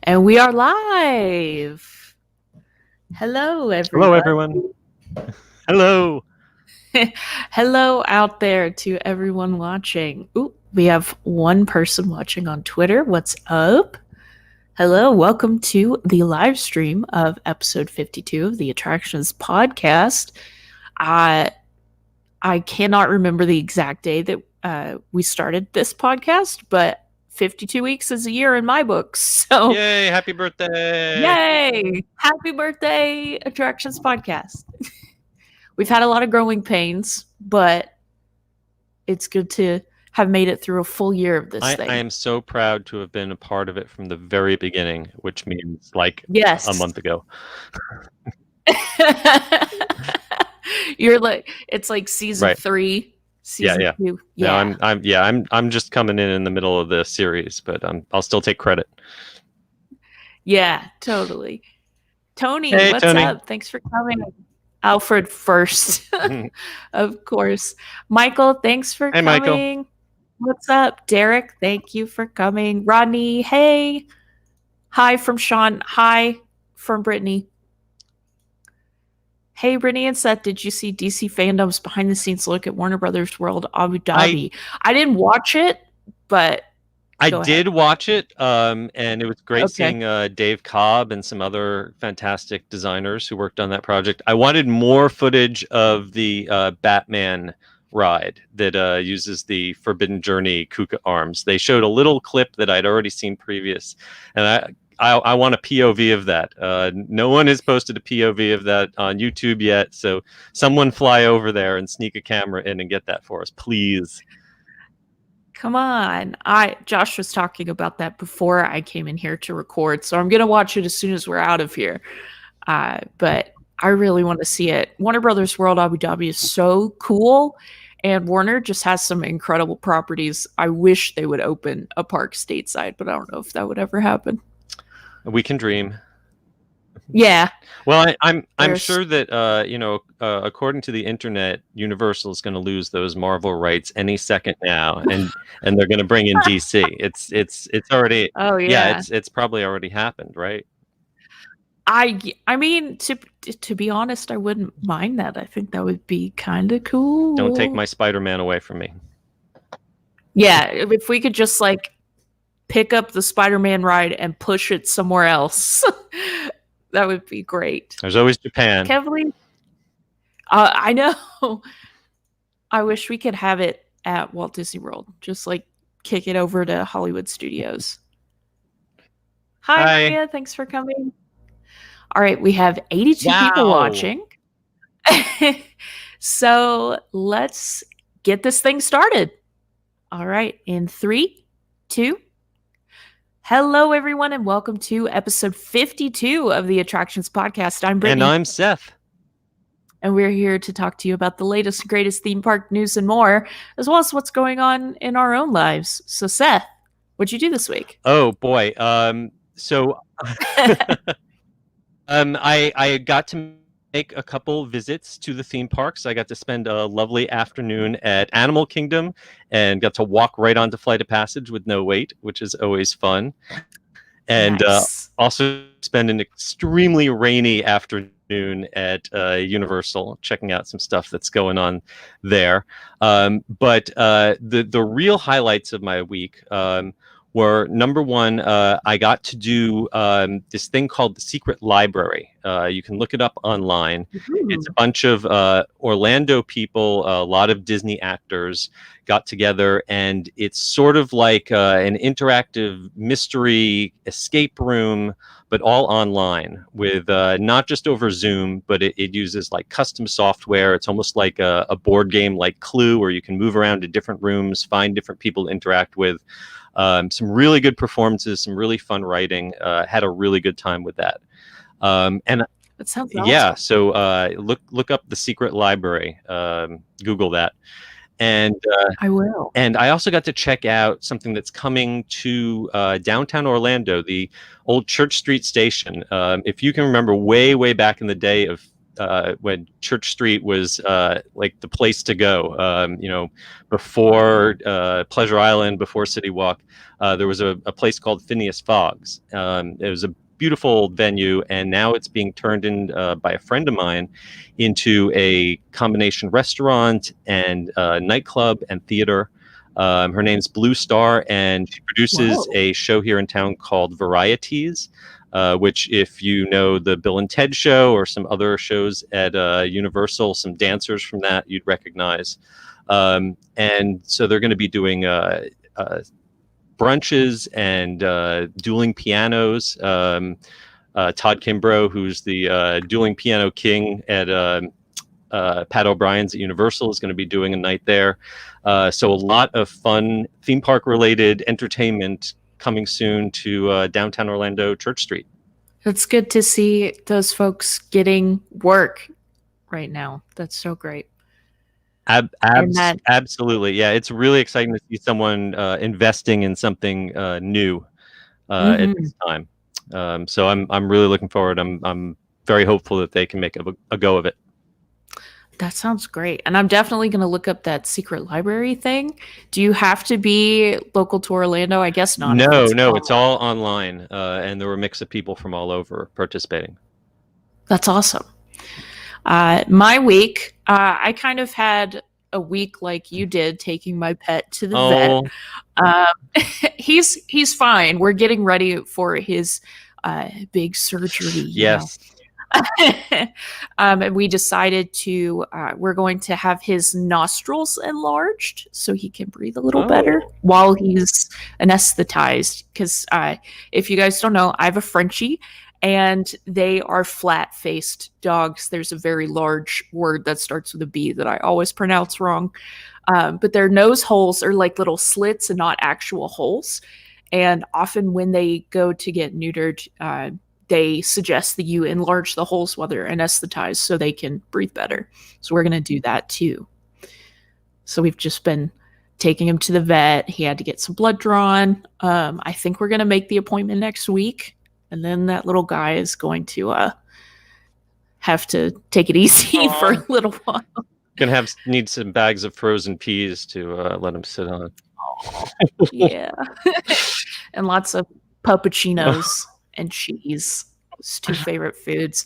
And we are live. Hello, everyone. Hello, everyone. Hello. Hello out there to everyone watching. Ooh, we have one person watching on Twitter. What's up? Hello, welcome to the live stream of episode 52 of the Attractions podcast. I cannot remember the exact day that we started this podcast, but 52 weeks is a year in my books. So Yay, happy birthday. yay! Happy birthday, Attractions podcast. We've had a lot of growing pains, but it's good to have made it through a full year of this thing. I am so proud to have been a part of it from the very beginning, which means like Yes. a month ago. You're like, it's like season Right. 3, season Yeah. 2. Yeah. No, I'm just coming in the middle of the series, but I'll still take credit. Yeah, totally. Tony, Hey, what's Tony. up? Thanks for coming. Alfred first, of course. Michael, thanks for Hey, coming. Michael. What's up? Derek, thank you for coming. Rodney, hey. Hi from Sean. Hi from Brittany. Hey, Brittany and Seth, did you see DC Fandom's behind the scenes look at Warner Brothers World Abu Dhabi? I didn't watch it, but I did watch it, and it was great seeing Dave Cobb and some other fantastic designers who worked on that project. I wanted more footage of the Batman ride that uses the Forbidden Journey Kuka arms. They showed a little clip that I'd already seen previous, and I want a POV of that. No one has posted a POV of that on YouTube yet, so someone fly over there and sneak a camera in and get that for us, please. Come on. Josh was talking about that before I came in here to record, so I'm going to watch it as soon as we're out of here. But I really want to see it. Warner Brothers World Abu Dhabi is so cool, and Warner just has some incredible properties. I wish they would open a park stateside, but I don't know if that would ever happen. We can dream. Yeah. Well, I'm sure that according to the internet, Universal is going to lose those Marvel rights any second now, and they're going to bring in DC. It's already. Oh yeah. It's probably already happened, right? I mean, to be honest, I wouldn't mind that. I think that would be kind of cool. Don't take my Spider-Man away from me. Yeah, if we could just like pick up the Spider-Man ride and push it somewhere else. That would be great. There's always Japan. Kevly, I know. I wish we could have it at Walt Disney World. Just like kick it over to Hollywood Studios. Hi, Maria. Thanks for coming. All right, we have 82 people watching. So let's get this thing started. All right, in 3, 2. Hello, everyone, and welcome to episode 52 of the Attractions Podcast. I'm Brittany. And I'm Seth. And we're here to talk to you about the latest and greatest theme park news and more, as well as what's going on in our own lives. So, Seth, what'd you do this week? Oh, boy. So I got to make a couple visits to the theme parks. I got to spend a lovely afternoon at Animal Kingdom and got to walk right onto Flight of Passage with no wait, which is always fun. And also spend an extremely rainy afternoon at Universal, checking out some stuff that's going on there. But the real highlights of my week were, number one, I got to do this thing called the Secret Library. You can look it up online. It's a bunch of Orlando people, a lot of Disney actors got together, and it's sort of like an interactive mystery escape room, but all online with not just over Zoom, but it uses like custom software. It's almost like a board game like Clue, where you can move around to different rooms, find different people to interact with. Some really good performances, some really fun writing. Had a really good time with that. And that sounds awesome. Yeah, so look up the Secret Library. Google that. And I will. And I also got to check out something that's coming to downtown Orlando, the old Church Street Station. If you can remember way back in the day of when Church Street was like the place to go. Before Pleasure Island, before City Walk, there was a place called Phineas Fogg's. It was a beautiful venue, and now it's being turned in by a friend of mine into a combination restaurant and nightclub and theater. Her name's Blue Star, and she produces a show here in town called Varieties, which, if you know the Bill and Ted show or some other shows at Universal, some dancers from that you'd recognize. And so they're going to be doing brunches and dueling pianos. Todd Kimbrough, who's the dueling piano king at Pat O'Brien's at Universal, is going to be doing a night there. So a lot of fun theme park related entertainment coming soon to downtown Orlando, Church Street. It's good to see those folks getting work right now. That's so great. Absolutely. Yeah, it's really exciting to see someone investing in something new at this time. So I'm really looking forward. I'm very hopeful that they can make a go of it. That sounds great. And I'm definitely going to look up that secret library thing. Do you have to be local to Orlando? I guess not. No, it's all online. And there were a mix of people from all over participating. That's awesome. My week, I kind of had a week like you did, taking my pet to the vet. He's fine. We're getting ready for his big surgery. Yes. And we decided to we're going to have his nostrils enlarged so he can breathe a little better while he's anesthetized, because if you guys don't know, I have a Frenchie and they are flat-faced dogs. There's a very large word that starts with a B that I always pronounce wrong, but their nose holes are like little slits and not actual holes, and often when they go to get neutered, they suggest that you enlarge the holes while they're anesthetized so they can breathe better. So we're going to do that too. So we've just been taking him to the vet. He had to get some blood drawn. I think we're going to make the appointment next week. And then that little guy is going to have to take it easy for a little while. Gonna need some bags of frozen peas to let him sit on. Yeah. And lots of puppuccinos. And cheese. It's two favorite foods.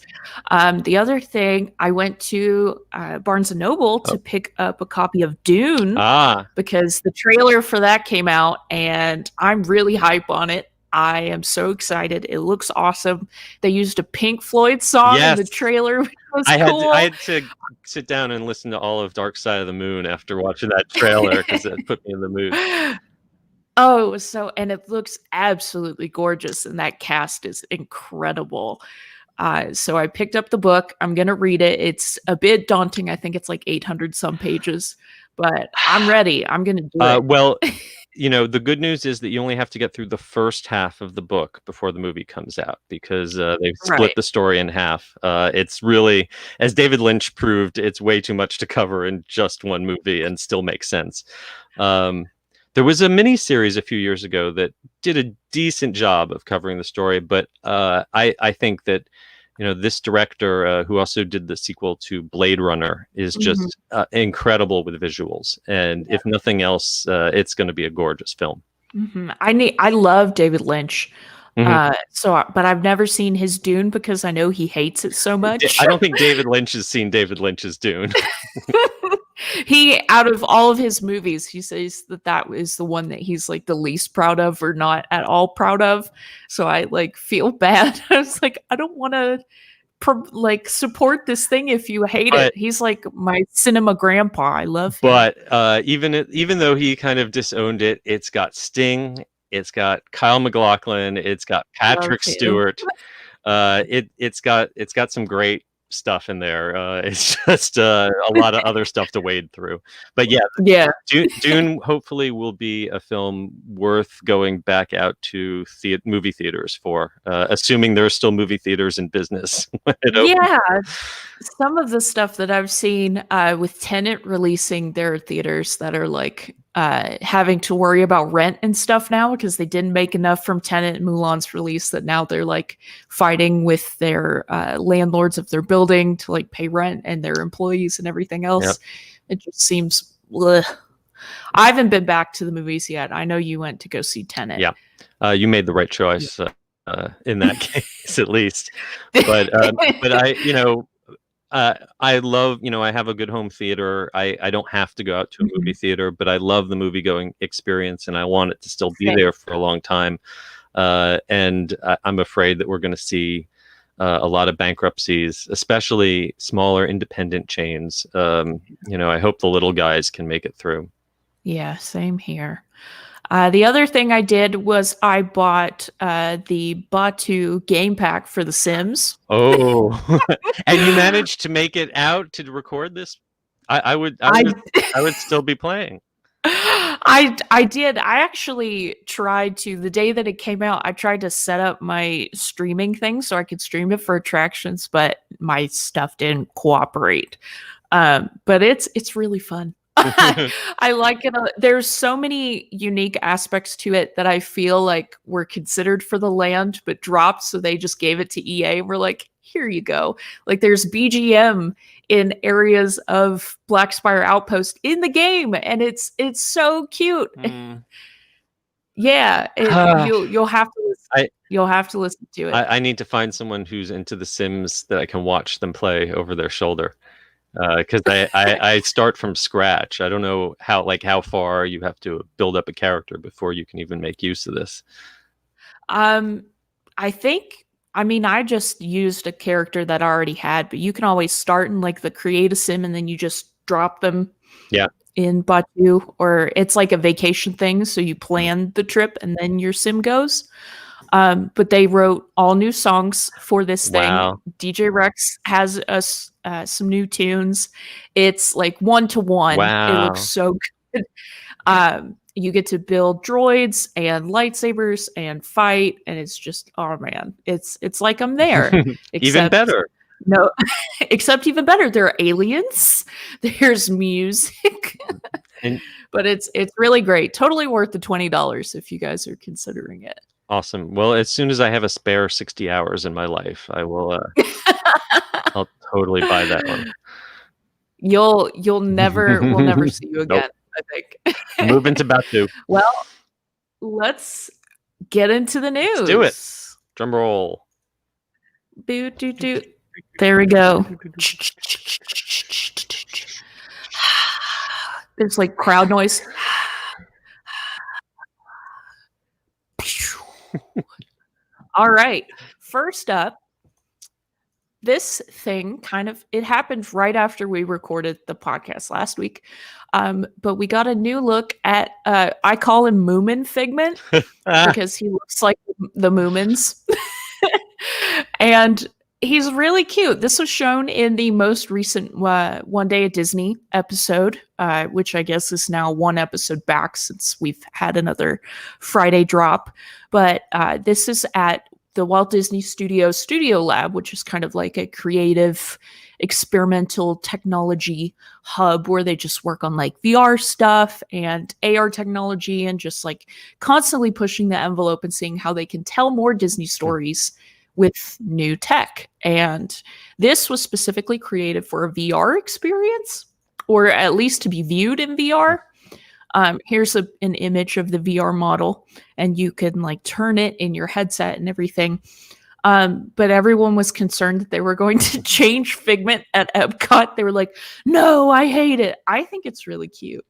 The other thing, I went to Barnes & Noble to pick up a copy of Dune because the trailer for that came out, and I'm really hype on it. I am so excited. It looks awesome. They used a Pink Floyd song in the trailer, which was cool. I had to sit down and listen to all of Dark Side of the Moon after watching that trailer because it put me in the mood. Oh, it was and it looks absolutely gorgeous, and that cast is incredible. So I picked up the book. I'm going to read it. It's a bit daunting. I think it's like 800 some pages, but I'm ready. I'm going to do it. Well, the good news is that you only have to get through the first half of the book before the movie comes out, because they've split the story in half. It's really, as David Lynch proved, it's way too much to cover in just one movie and still make sense. There was a mini series a few years ago that did a decent job of covering the story, but I think that this director, who also did the sequel to Blade Runner, is just incredible with visuals, and if nothing else, it's going to be a gorgeous film. I love David Lynch. But I've never seen his Dune because I know he hates it so much. I don't think David Lynch has seen David Lynch's Dune. Out of all of his movies, he says that is the one that he's like the least proud of, or not at all proud of. So I feel bad. I was like, I don't want to support this thing if you hate it. He's like my cinema grandpa. I love him. But even though he kind of disowned it, it's got Sting, it's got Kyle MacLachlan, it's got Patrick Stewart. It's got some great stuff in there. It's just a lot of other stuff to wade through. But yeah. Dune hopefully will be a film worth going back out to movie theaters for, assuming there are still movie theaters in business. Yeah, some of the stuff that I've seen with Tenet releasing their theaters that are having to worry about rent and stuff now because they didn't make enough from Tenet and Mulan's release that now they're like fighting with their landlords of their building to like pay rent and their employees and everything else. Yep. It just seems. Ugh. I haven't been back to the movies yet. I know you went to go see Tenet. Yeah, you made the right choice in that case, at least. But I love, I have a good home theater. I don't have to go out to a movie theater, but I love the movie going experience, and I want it to still be there for a long time. And I'm afraid that we're going to see a lot of bankruptcies, especially smaller independent chains. I hope the little guys can make it through. Yeah, same here. The other thing I did was I bought the Batu game pack for The Sims. Oh, and you managed to make it out to record this? I would still be playing. I did. I actually tried to, the day that it came out, I tried to set up my streaming thing so I could stream it for attractions, but my stuff didn't cooperate. But it's really fun. I like it. There's so many unique aspects to it that I feel like were considered for the land but dropped, so they just gave it to EA. We're like, here you go. Like there's BGM in areas of Black Spire Outpost in the game, and it's so cute. Yeah, you'll have to listen. You'll have to listen to it. I need to find someone who's into The Sims that I can watch them play over their shoulder. Because I start from scratch. I don't know how far you have to build up a character before you can even make use of this. I just used a character that I already had, but you can always start in like the create a sim and then you just drop them in Batu, or it's like a vacation thing. So you plan the trip and then your sim goes. But they wrote all new songs for this thing. Wow. DJ Rex has some new tunes. It's like 1-to-1. Wow. It looks so good. You get to build droids and lightsabers and fight, and it's just, oh man, it's like I'm there. Even better. No, except even better. There are aliens. There's music. But it's really great. Totally worth the $20 if you guys are considering it. Awesome. Well, as soon as I have a spare 60 hours in my life, I will. I'll totally buy that one. We'll never see you again. Nope. I think. Move into Batu. Well, let's get into the news. Let's do it. Drum roll. Boot doot doot. There we go. There's like crowd noise. All right. First up, this thing it happened right after we recorded the podcast last week. But we got a new look at, I call him Moomin Figment because he looks like the Moomins. And he's really cute. This was shown in the most recent One Day at Disney episode, which I guess is now one episode back since we've had another Friday drop. But this is at the Walt Disney Studios Studio Lab, which is kind of like a creative experimental technology hub where they just work on like VR stuff and AR technology and just like constantly pushing the envelope and seeing how they can tell more Disney stories with new tech. And this was specifically created for a VR experience, or at least to be viewed in VR. Here's an image of the VR model, and you can like turn it in your headset and everything. But everyone was concerned that they were going to change Figment at Epcot. They were like, no, I hate it. I think it's really cute.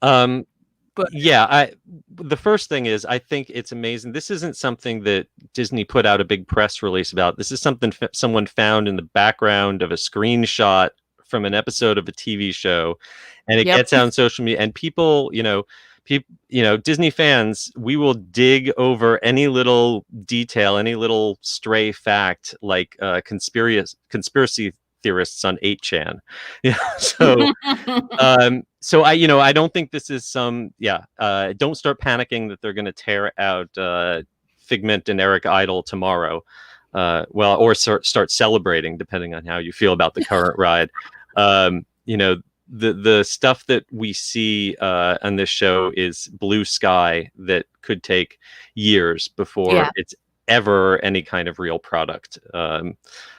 But yeah, the first thing is, I think it's amazing. This isn't something that Disney put out a big press release about. This is something someone found in the background of a screenshot from an episode of a TV show, and it gets out on social media. And people, Disney fans, we will dig over any little detail, any little stray fact, like conspiracy theorists on 8chan. So I don't think this is some don't start panicking that they're going to tear out Figment and Eric Idle tomorrow, or start celebrating, depending on how you feel about the current ride. the stuff that we see on this show is blue sky that could take years before it's ever any kind of real product.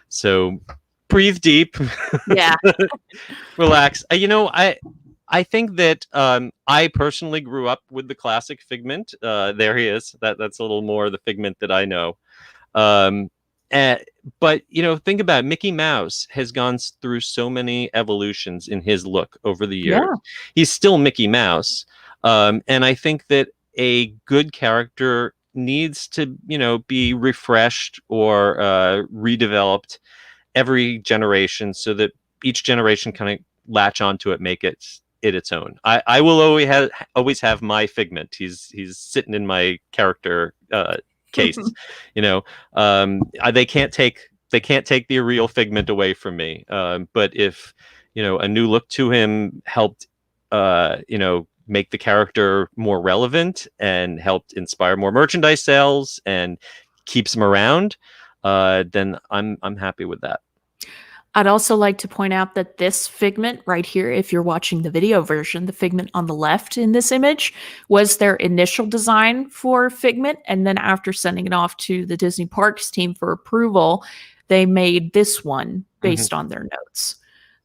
So breathe deep. Yeah. Relax. I think that I personally grew up with the classic Figment. There he is. That's a little more the Figment that I know. But think about it. Mickey Mouse has gone through so many evolutions in his look over the years. Yeah. He's still Mickey Mouse, and I think that a good character needs to be refreshed or redeveloped every generation, so that each generation kind of latch onto it, make it its own. I will always have my Figment. He's sitting in my character case. They can't take the real Figment away from me. But if a new look to him helped make the character more relevant and helped inspire more merchandise sales and keeps him around, then I'm happy with that. I'd also like to point out that this Figment right here, if you're watching the video version, the Figment on the left in this image was their initial design for Figment. And then after sending it off to the Disney Parks team for approval, they made this one based on their notes.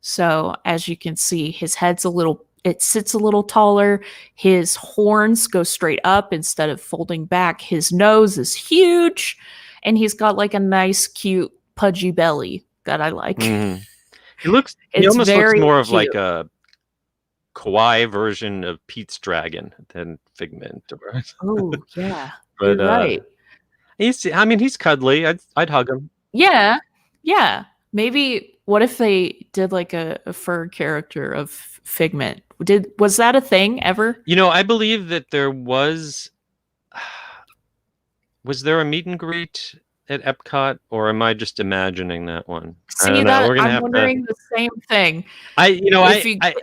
So as you can see, his head's it sits a little taller. His horns go straight up instead of folding back. His nose is huge. And he's got like a nice, cute, pudgy belly that I like. He almost looks more of like a kawaii version of Pete's dragon than Figment. Oh yeah, but you're right. He's cuddly. I'd hug him. Yeah. Maybe what if they did like a fur character of Figment? Was that a thing ever? I believe that there was. Was there a meet and greet at Epcot, or am I just imagining that one? See, I'm wondering the same thing.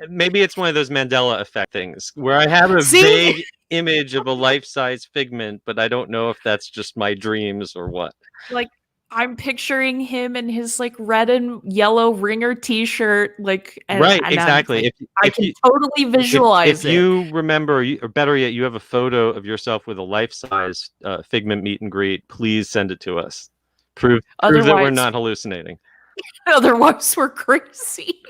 Maybe it's one of those Mandela effect things where I have a vague image of a life-size Figment, but I don't know if that's just my dreams or what. Like, I'm picturing him in his like red and yellow ringer T-shirt, exactly. I can totally visualize it. If you remember, or better yet, you have a photo of yourself with a life-size Figment meet and greet, please send it to us. Prove that we're not hallucinating. Otherwise, we're crazy.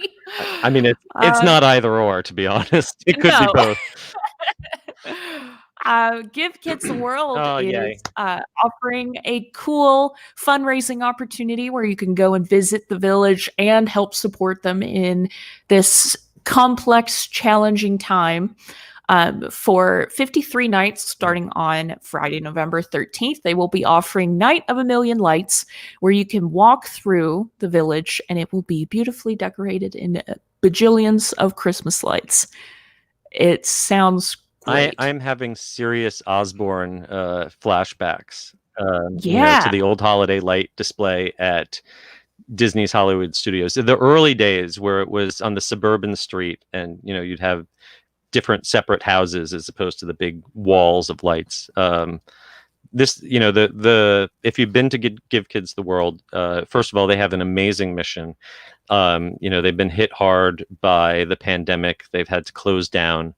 It's not either or, to be honest. It could be both. Give Kids the World is offering a cool fundraising opportunity where you can go and visit the village and help support them in this complex, challenging time. For 53 nights starting on Friday, November 13th, they will be offering Night of a Million Lights, where you can walk through the village and it will be beautifully decorated in bajillions of Christmas lights. It sounds great. I'm having serious Osborne flashbacks to the old holiday light display at Disney's Hollywood Studios. In the early days where it was on the suburban street and, you'd have different separate houses as opposed to the big walls of lights. If you've been to Give Kids the World, first of all, they have an amazing mission. They've been hit hard by the pandemic. They've had to close down,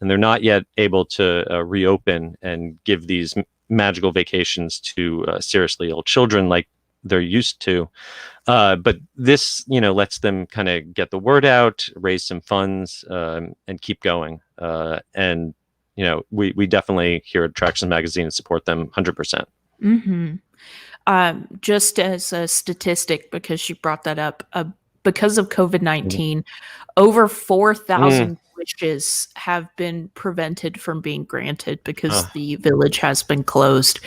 and they're not yet able to reopen and give these magical vacations to seriously ill children like they're used to. But this, lets them kind of get the word out, raise some funds, and keep going. And we definitely here at Attractions Magazine support them 100%. Just as a statistic, because you brought that up, because of COVID-19, over 4,000 wishes have been prevented from being granted because the village has been closed.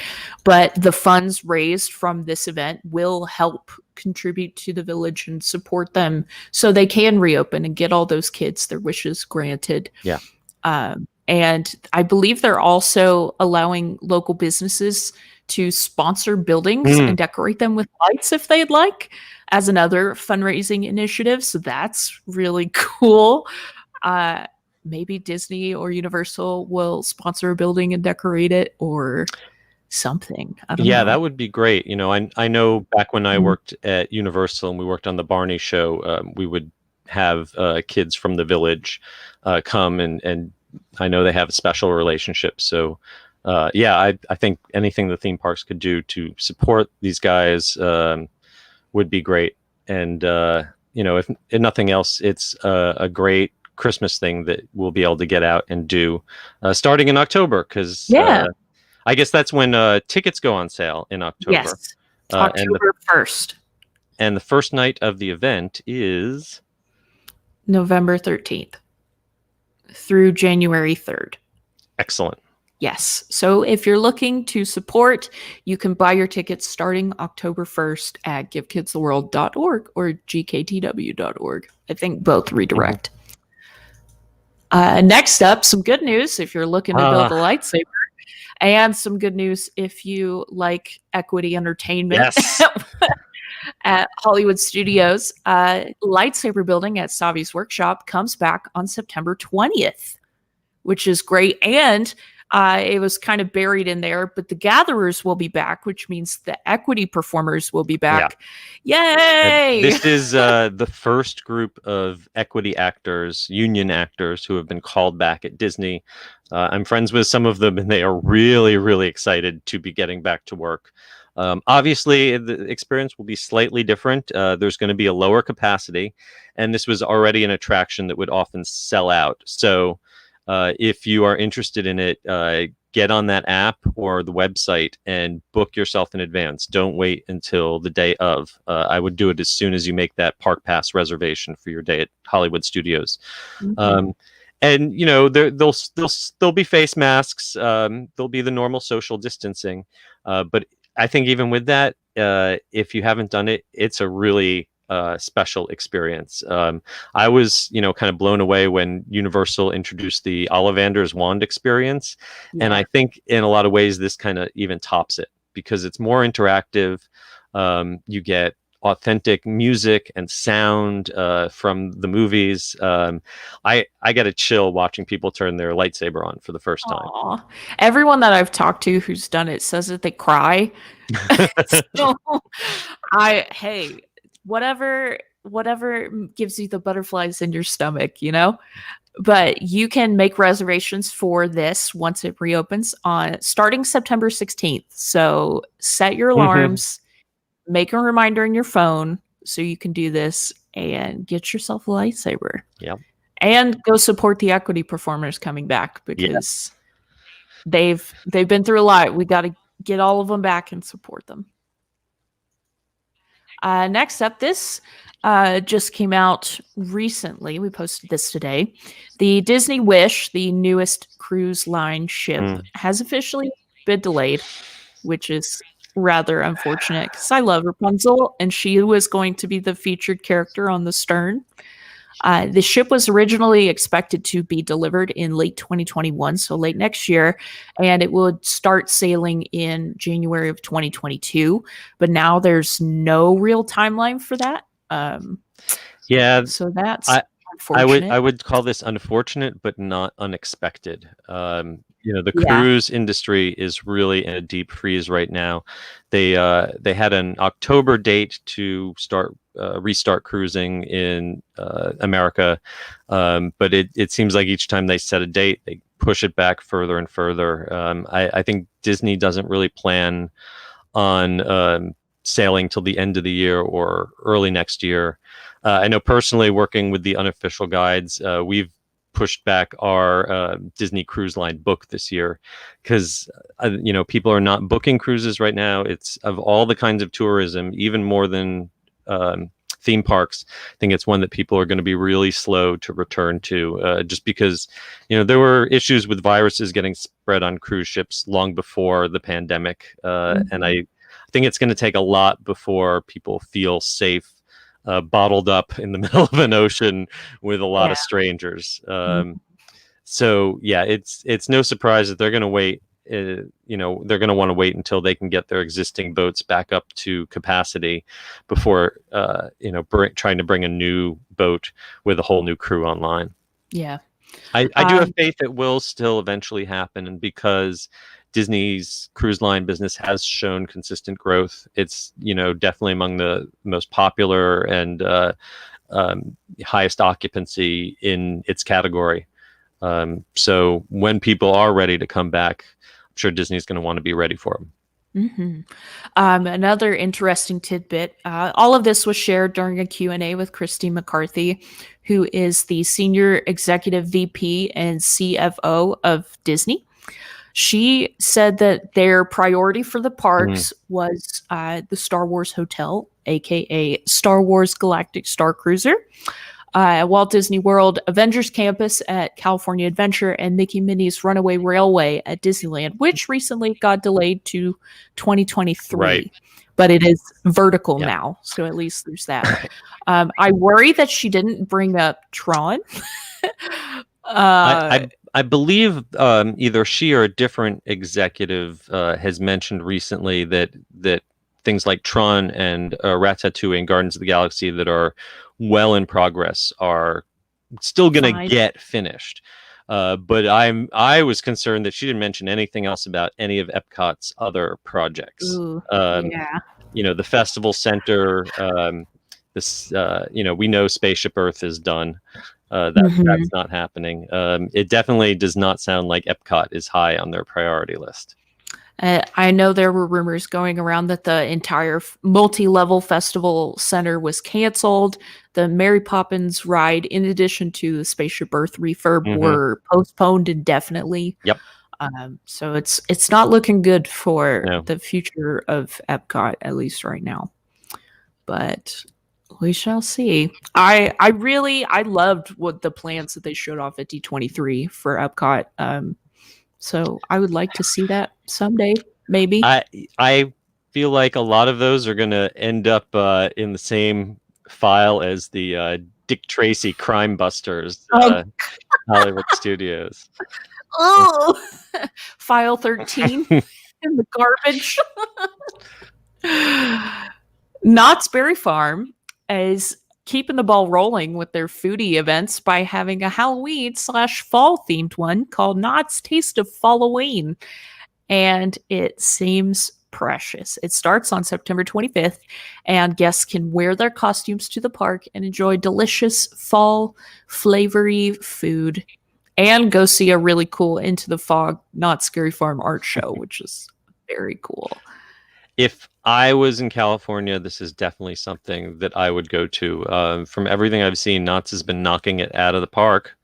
But the funds raised from this event will help contribute to the village and support them so they can reopen and get all those kids their wishes granted. Yeah. And I believe they're also allowing local businesses to sponsor buildings and decorate them with lights if they'd like, as another fundraising initiative. So that's really cool. Maybe Disney or Universal will sponsor a building and decorate it or something. I don't know. That would be great. I know back when I worked at Universal and we worked on the Barney show, we would have kids from the village come, and I know they have a special relationship. So I think anything the theme parks could do to support these guys would be great. And if nothing else, it's a great Christmas thing that we'll be able to get out and do starting in October, because I guess that's when tickets go on sale in October. Yes, October 1st. And the first night of the event is November 13th through January 3rd. Excellent. Yes. So if you're looking to support, you can buy your tickets starting October 1st at givekidstheworld.org or gktw.org. I think both redirect. Next up, some good news if you're looking to build a lightsaber, and some good news if you like equity entertainment. Yes. At Hollywood Studios, lightsaber building at Savi's workshop comes back on September 20th, which is great. And it was kind of buried in there, but the gatherers will be back, which means the equity performers will be back. Yeah. Yay! This is the first group of equity actors, union actors, who have been called back at Disney. I'm friends with some of them, and they are really, really excited to be getting back to work. Obviously, the experience will be slightly different. There's going to be a lower capacity, and this was already an attraction that would often sell out. So if you are interested in it, get on that app or the website and book yourself in advance. Don't wait until the day of. I would do it as soon as you make that park pass reservation for your day at Hollywood Studios. Mm-hmm. And there'll be face masks. There'll be the normal social distancing. But I think even with that, if you haven't done it, it's a really special experience. I was, kind of blown away when Universal introduced the Ollivander's Wand experience. Yeah. And I think in a lot of ways, this kind of even tops it because it's more interactive. You get authentic music and sound from the movies. I get a chill watching people turn their lightsaber on for the first time. Aww. Everyone that I've talked to who's done it says that they cry. So whatever gives you the butterflies in your stomach, but you can make reservations for this once it reopens on starting September 16th. So set your alarms, make a reminder in your phone so you can do this and get yourself a lightsaber. Yeah. And go support the equity performers coming back because they've been through a lot. We got to get all of them back and support them. Next up, this just came out recently. We posted this today. The Disney Wish, the newest cruise line ship, has officially been delayed, which is rather unfortunate because I love Rapunzel and she was going to be the featured character on the stern. The ship was originally expected to be delivered in late 2021, so late next year, and it would start sailing in January of 2022. But now there's no real timeline for that. So that's unfortunate. I would call this unfortunate, but not unexpected. The cruise industry is really in a deep freeze right now. They had an October date to restart cruising in America, but it seems like each time they set a date, they push it back further and further. I think Disney doesn't really plan on sailing till the end of the year or early next year. I know personally, working with the unofficial guides, we've pushed back our Disney Cruise Line book this year because people are not booking cruises right now. It's of all the kinds of tourism, even more than theme parks. I think it's one that people are going to be really slow to return to, just because there were issues with viruses getting spread on cruise ships long before the pandemic, and I think it's going to take a lot before people feel safe bottled up in the middle of an ocean with a lot of strangers. So it's no surprise that they're going to wait. They're going to want to wait until they can get their existing boats back up to capacity before trying to bring a new boat with a whole new crew online. Yeah, I do have faith it will still eventually happen, and because Disney's cruise line business has shown consistent growth. It's, definitely among the most popular and highest occupancy in its category. So when people are ready to come back, I'm sure Disney's going to want to be ready for them. Another interesting tidbit, all of this was shared during a Q&A with Christine McCarthy, who is the Senior Executive VP and CFO of Disney. She said that their priority for the parks was the Star Wars Hotel, aka Star Wars Galactic Star Cruiser, Walt Disney World, Avengers Campus at California Adventure, and Mickey Minnie's Runaway Railway at Disneyland, which recently got delayed to 2023. Right. But it is vertical now, so at least there's that. I worry that she didn't bring up Tron. I believe either she or a different executive has mentioned recently that things like Tron and Ratatouille and Gardens of the Galaxy that are well in progress are still going to get finished. But I was concerned that she didn't mention anything else about any of Epcot's other projects. The Festival Center, we know Spaceship Earth is done. That's not happening. It definitely does not sound like Epcot is high on their priority list. I know there were rumors going around that the entire multi-level festival center was canceled. The Mary Poppins ride, in addition to the Spaceship Earth refurb, were postponed indefinitely. Yep. So it's not looking good for the future of Epcot, at least right now. But we shall see. I loved what the plans that they showed off at D23 for Epcot. So I would like to see that someday, maybe. I feel like a lot of those are going to end up in the same file as the Dick Tracy Crime Busters Hollywood Studios. Oh, File 13 in the garbage. Knott's Berry Farm is keeping the ball rolling with their foodie events by having a Halloween/fall themed one called Knott's Taste of Fall-O-Ween. And it seems precious. It starts on September 25th, and guests can wear their costumes to the park and enjoy delicious fall flavory food and go see a really cool Into the Fog Knott's Scary Farm art show, which is very cool. If I was in California, this is definitely something that I would go to. From everything I've seen, Knott's has been knocking it out of the park,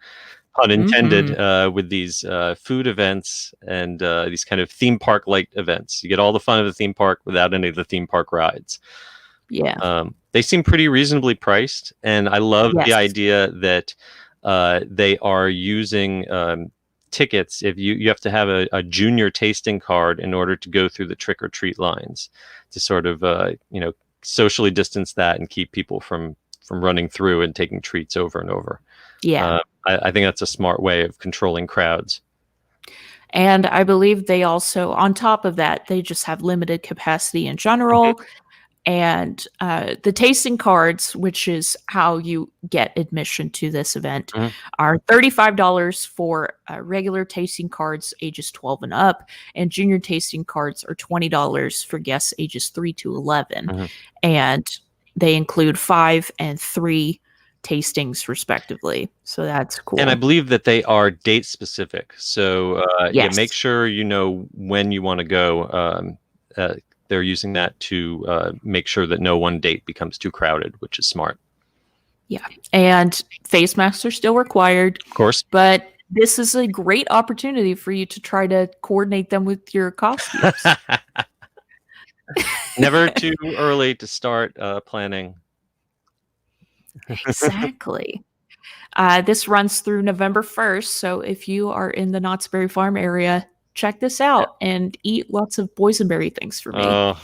pun intended, with these food events and these kind of theme park-like events. You get all the fun of the theme park without any of the theme park rides. Yeah. They seem pretty reasonably priced, and I love the idea that they are using tickets. If you have to have a junior tasting card in order to go through the trick or treat lines to sort of socially distance that and keep people from running through and taking treats over and over. I think that's a smart way of controlling crowds. And I believe they also, on top of that, they just have limited capacity in general. And the tasting cards, which is how you get admission to this event, are $35 for regular tasting cards ages 12 and up, and junior tasting cards are $20 for guests ages 3 to 11. And they include 5 and 3 tastings respectively. So that's cool. And I believe that they are date specific. So make sure you know when you want to go. They're using that to make sure that no one date becomes too crowded, which is smart. Yeah. And face masks are still required. Of course. But this is a great opportunity for you to try to coordinate them with your costumes. Never too early to start planning. Exactly. This runs through November 1st. So if you are in the Knott's Berry Farm area, check this out and eat lots of boysenberry things for me.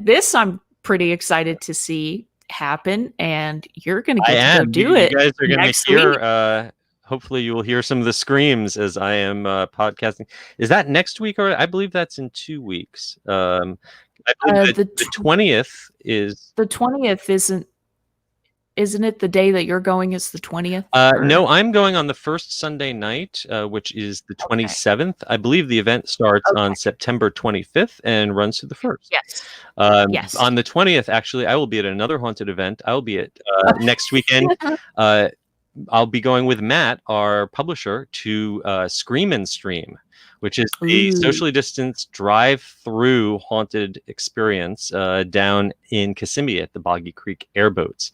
This I'm pretty excited to see happen, and you're going to get to go do it. You guys are going to hear. Hopefully, you will hear some of the screams as I am podcasting. Is that next week, or I believe that's in 2 weeks? I believe the 20th is the 20th. Isn't isn't it the day that you're going is the 20th? No, I'm going on the first Sunday night, which is the Okay. 27th. I believe the event starts Okay. on September 25th and runs to the 1st. Yes. Yes. On the 20th, actually, I will be at another haunted event. I will be at next weekend. I'll be going with Matt, our publisher, to Scream and Stream, which is the Ooh. socially distanced drive-through haunted experience down in Kissimmee at the Boggy Creek Airboats.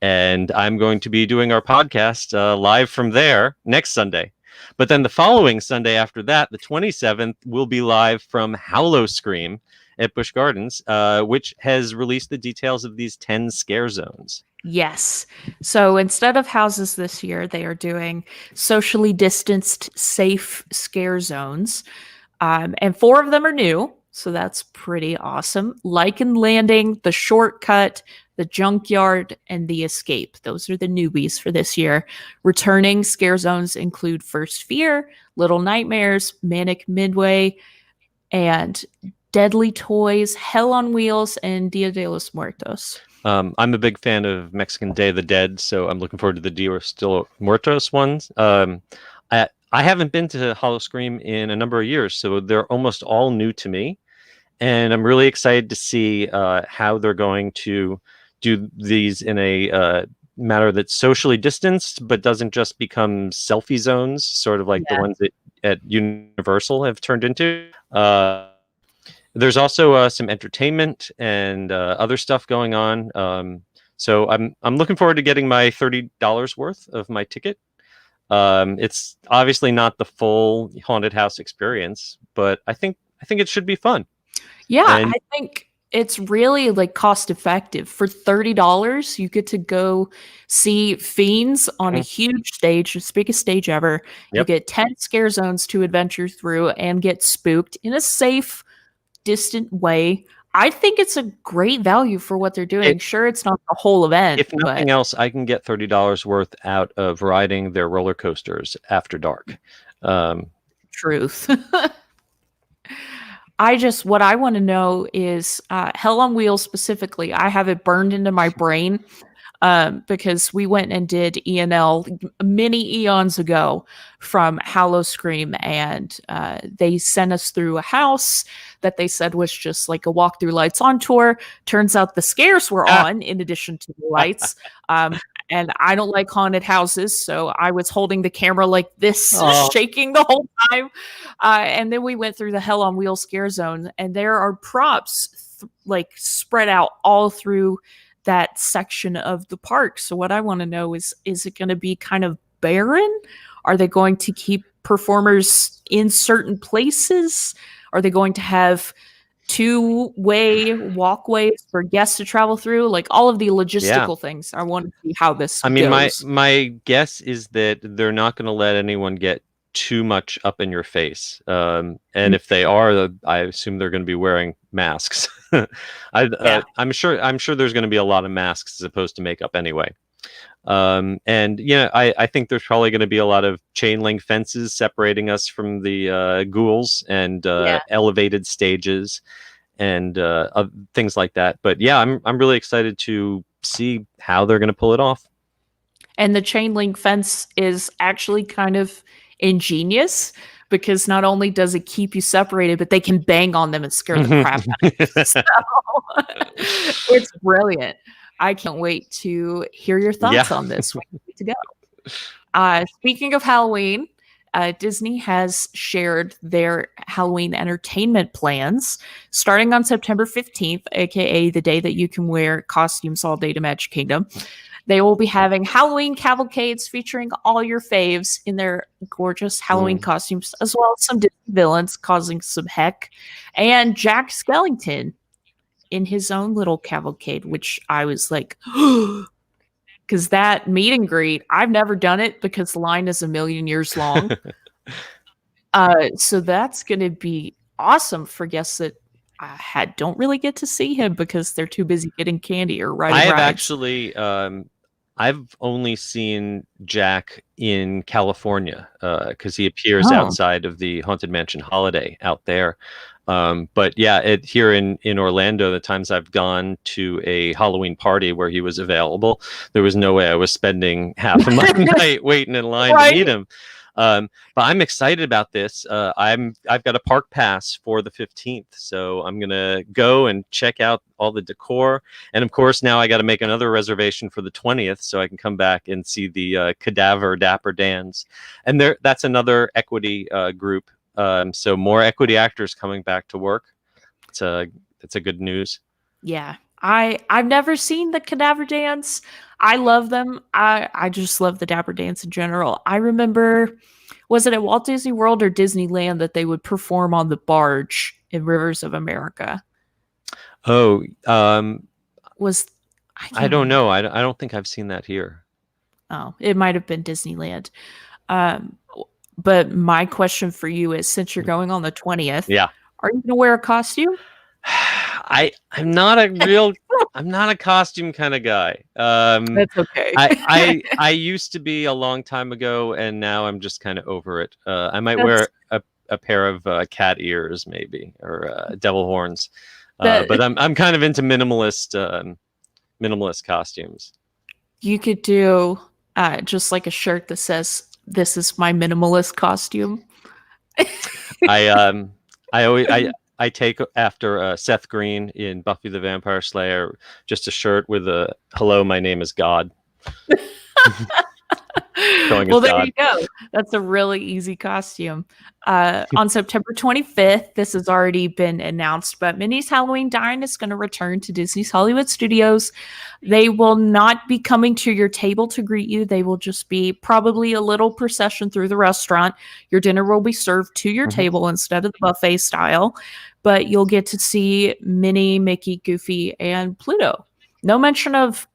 And I'm going to be doing our podcast live from there next Sunday. But then the following Sunday after that, the 27th, we'll be live from Howl-O-Scream at Busch Gardens, which has released the details of these 10 scare zones. Yes. So instead of houses this year, they are doing socially distanced, safe scare zones. And 4 of them are new. So that's pretty awesome. Lichen Landing, the Shortcut, the Junkyard, and the Escape. Those are the newbies for this year. Returning scare zones include First Fear, Little Nightmares, Manic Midway, and Deadly Toys, Hell on Wheels, and Dia de los Muertos. I'm a big fan of Mexican Day of the Dead, so I'm looking forward to the Dia de los Muertos ones. I haven't been to Howl-O-Scream in a number of years, so they're almost all new to me. And I'm really excited to see how they're going to do these in a manner that's socially distanced, but doesn't just become selfie zones, sort of like the ones that at Universal have turned into. There's also some entertainment and other stuff going on. So I'm looking forward to getting my $30 worth of my ticket. It's obviously not the full haunted house experience, but I think it should be fun. Yeah, and I think it's really like cost effective. For $30, you get to go see Fiends on a huge stage, the biggest stage ever. Yep. You get 10 scare zones to adventure through and get spooked in a safe, distant way. I think it's a great value for what they're doing. Sure, it's not the whole event. If nothing else, I can get $30 worth out of riding their roller coasters after dark. Truth. What I want to know is Hell on Wheels specifically. I have it burned into my brain because we went and did E&L many eons ago from Howl-O-Scream, and they sent us through a house that they said was just like a walk through lights on tour. Turns out the scares were on in addition to the lights. And I don't like haunted houses, so I was holding the camera like this, shaking the whole time. And then we went through the Hell on Wheels scare zone, and there are props like spread out all through that section of the park. So what I want to know is it going to be kind of barren? Are they going to keep performers in certain places? Are they going to have 2-way walkways for guests to travel through? Like all of the logistical things. I want to see how this goes. My guess is that they're not going to let anyone get too much up in your face. And if they are, I assume they're going to be wearing masks. I'm sure there's going to be a lot of masks as opposed to makeup anyway. And I think there's probably going to be a lot of chain link fences separating us from the ghouls and elevated stages and things like that. But yeah, I'm really excited to see how they're going to pull it off. And the chain link fence is actually kind of ingenious because not only does it keep you separated, but they can bang on them and scare the crap out of you. So, it's brilliant. I can't wait to hear your thoughts on this. We need to go. Speaking of Halloween, Disney has shared their Halloween entertainment plans starting on September 15th, aka the day that you can wear costumes all day to Magic Kingdom. They will be having Halloween cavalcades featuring all your faves in their gorgeous Halloween costumes, as well as some Disney villains causing some heck, and Jack Skellington in his own little cavalcade, which I was like, because that meet and greet, I've never done it because the line is a million years long. So that's going to be awesome for guests that don't really get to see him because they're too busy getting candy or riding rides. I have actually, I've only seen Jack in California because he appears outside of the Haunted Mansion Holiday out there. But yeah, here in Orlando, the times I've gone to a Halloween party where he was available, there was no way I was spending half of my night waiting in line to meet him. But I'm excited about this. I've got a park pass for the 15th, so I'm gonna go and check out all the decor. And of course, now I got to make another reservation for the 20th, so I can come back and see the Cadaver Dapper Dans. And that's another equity group. So more equity actors coming back to work. It's a good news. Yeah. I've never seen the Cadaver Dance. I love them. I just love the Dapper Dance in general. I remember, was it at Walt Disney World or Disneyland that they would perform on the barge in Rivers of America? Oh, Was I don't know. I don't think I've seen that here. Oh, it might have been Disneyland. But my question for you is, since you're going on the 20th, yeah, are you going to wear a costume? I'm not a costume kind of guy. That's okay. I used to be a long time ago, and now I'm just kind of over it. I might wear a pair of cat ears, maybe, or devil horns. But I'm kind of into minimalist costumes. You could do just like a shirt that says, "This is my minimalist costume." I take after Seth Green in Buffy the Vampire Slayer, just a shirt with a "Hello, my name is God." Well, there you go. That's a really easy costume. On September 25th, this has already been announced, but Minnie's Halloween Dine is going to return to Disney's Hollywood Studios. They will not be coming to your table to greet you. They will just be probably a little procession through the restaurant. Your dinner will be served to your table instead of the buffet style, but you'll get to see Minnie, Mickey, Goofy, and Pluto. No mention of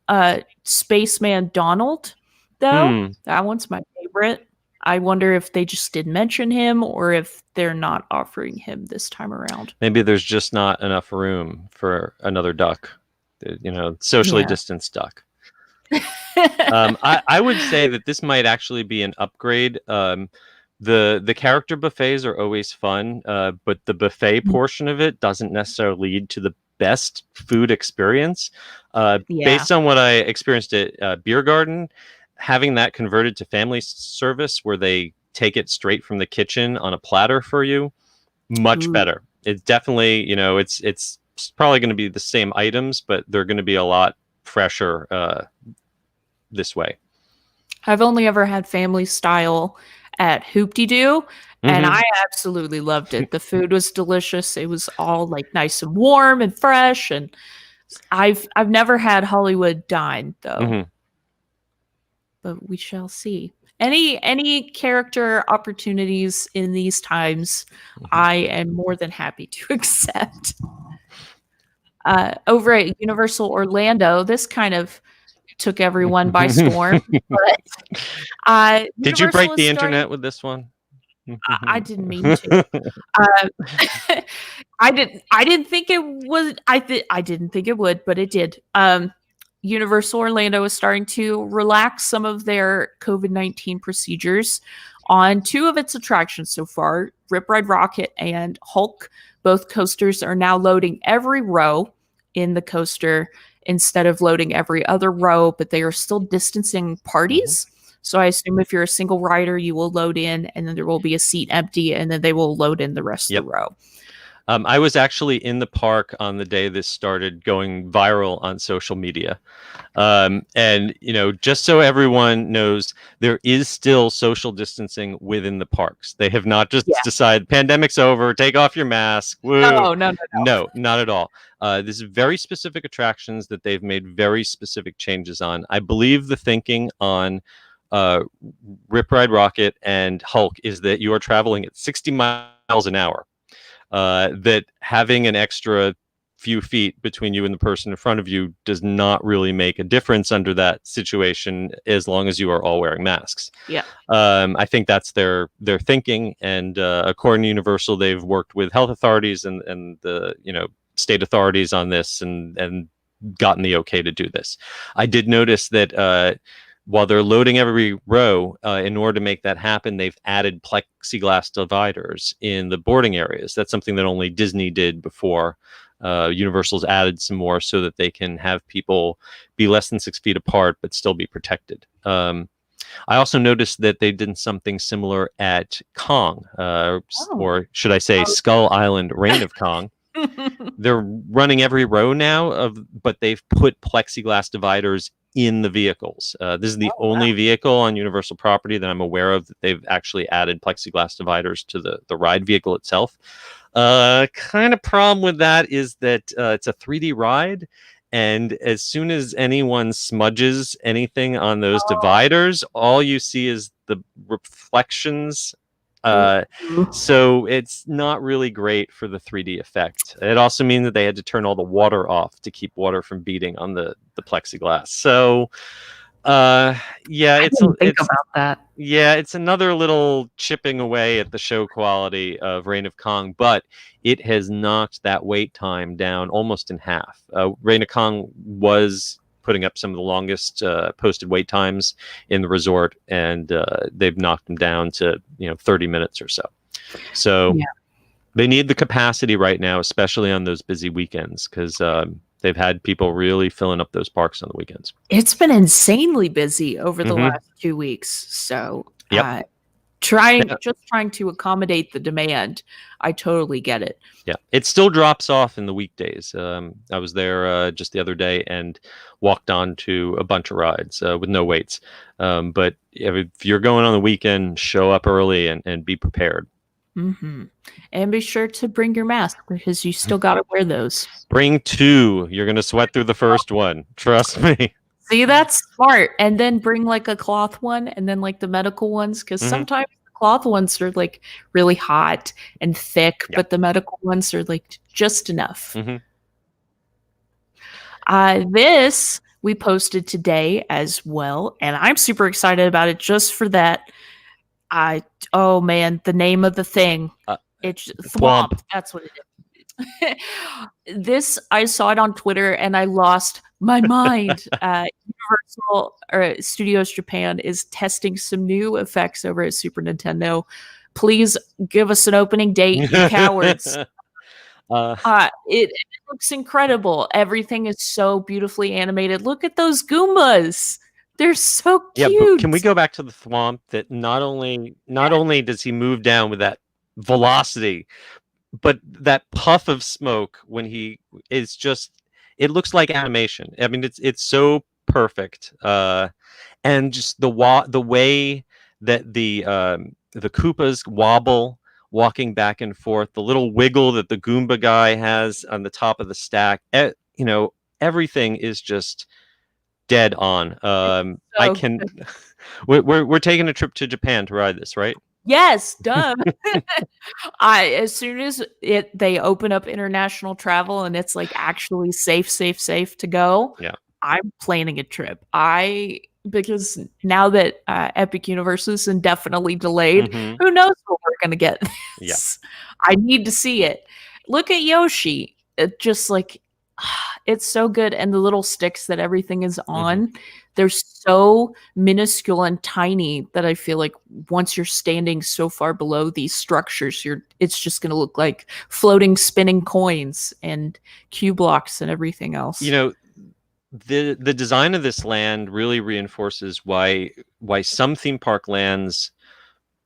Spaceman Donald, though. That one's my favorite. I wonder if they just didn't mention him or if they're not offering him this time around. Maybe there's just not enough room for another duck, socially distanced duck. I would say that this might actually be an upgrade. The character buffets are always fun, but the buffet portion of it doesn't necessarily lead to the best food experience. Based on what I experienced at Beer Garden, having that converted to family service where they take it straight from the kitchen on a platter for you, much better. It's definitely, it's probably going to be the same items, but they're going to be a lot fresher this way. I've only ever had family style at Hoop-Dee-Doo, and I absolutely loved it. The food was delicious. It was all like nice and warm and fresh, and I've never had Hollywood Dine though. But we shall see. Any character opportunities in these times, I am more than happy to accept. Over at Universal Orlando, this kind of took everyone by storm. But, did you break the internet with this one? I didn't mean to. I didn't think it was. I didn't think it would, but it did. Universal Orlando is starting to relax some of their COVID-19 procedures on two of its attractions so far, Rip Ride Rockit and Hulk. Both coasters are now loading every row in the coaster instead of loading every other row, but they are still distancing parties. So I assume if you're a single rider, you will load in and then there will be a seat empty and then they will load in the rest of the row. I was actually in the park on the day this started going viral on social media. And, just so everyone knows, there is still social distancing within the parks. They have not just decided pandemic's over, take off your mask. Woo. No, not at all. This is very specific attractions that they've made very specific changes on. I believe the thinking on Rip Ride Rockit and Hulk is that you are traveling at 60 miles an hour. That having an extra few feet between you and the person in front of you does not really make a difference under that situation as long as you are all wearing masks. I think that's their thinking, and according to Universal, they've worked with health authorities and the state authorities on this and gotten the okay to do this. I did notice that while they're loading every row, in order to make that happen, they've added plexiglass dividers in the boarding areas. That's something that only Disney did before. Universal's added some more so that they can have people be less than 6 feet apart but still be protected. I also noticed that they did something similar at Kong, or should I say Skull Island Reign of Kong. They're running every row now, but they've put plexiglass dividers in the vehicles. This is the only vehicle on Universal property that I'm aware of that they've actually added plexiglass dividers to the ride vehicle itself. Kind of problem with that is that it's a 3D ride, and as soon as anyone smudges anything on those dividers, all you see is the reflections. So it's not really great for the 3D effect. It also means that they had to turn all the water off to keep water from beating on the plexiglass. So it's about that. Yeah, it's another little chipping away at the show quality of Reign of Kong, but it has knocked that wait time down almost in half. Reign of Kong was putting up some of the longest posted wait times in the resort, and they've knocked them down to 30 minutes or so. So they need the capacity right now, especially on those busy weekends, because they've had people really filling up those parks on the weekends. It's been insanely busy over the last 2 weeks. So trying to accommodate the demand. I totally get it. Yeah, it still drops off in the weekdays. I was there just the other day and walked on to a bunch of rides with no waits. But if you're going on the weekend, show up early and be prepared. And be sure to bring your mask, because you still got to wear those. Bring 2. You're going to sweat through the first one. Trust me. See, that's smart. And then bring like a cloth one, and then like the medical ones, because sometimes the cloth ones are like really hot and thick, but the medical ones are like just enough. This we posted today as well, and I'm super excited about it just for that. Oh man, the name of the thing. It's Thwomp. That's what it is. This, I saw it on Twitter and I lost my mind. Universal Studios Japan is testing some new effects over at Super Nintendo. Please give us an opening date, you cowards. It looks incredible. Everything is so beautifully animated. Look at those Goombas. They're so cute. Yeah, but can we go back to the Thwomp? That not only does he move down with that velocity, but that puff of smoke when he is just, it looks like animation. I mean, it's so perfect. And just the way that the Koopas wobble walking back and forth, the little wiggle that the Goomba guy has on the top of the stack, everything is just dead on. We're taking a trip to Japan to ride this, right? Yes, duh. As soon as they open up international travel and it's like actually safe to go, I'm planning a trip. Because now that Epic Universe is indefinitely delayed, who knows what we're gonna get? I need to see it. Look at Yoshi. It just like, it's so good, and the little sticks that everything is on, they're so minuscule and tiny that I feel like once you're standing so far below these structures, it's just going to look like floating, spinning coins and cue blocks and everything else. The design of this land really reinforces why some theme park lands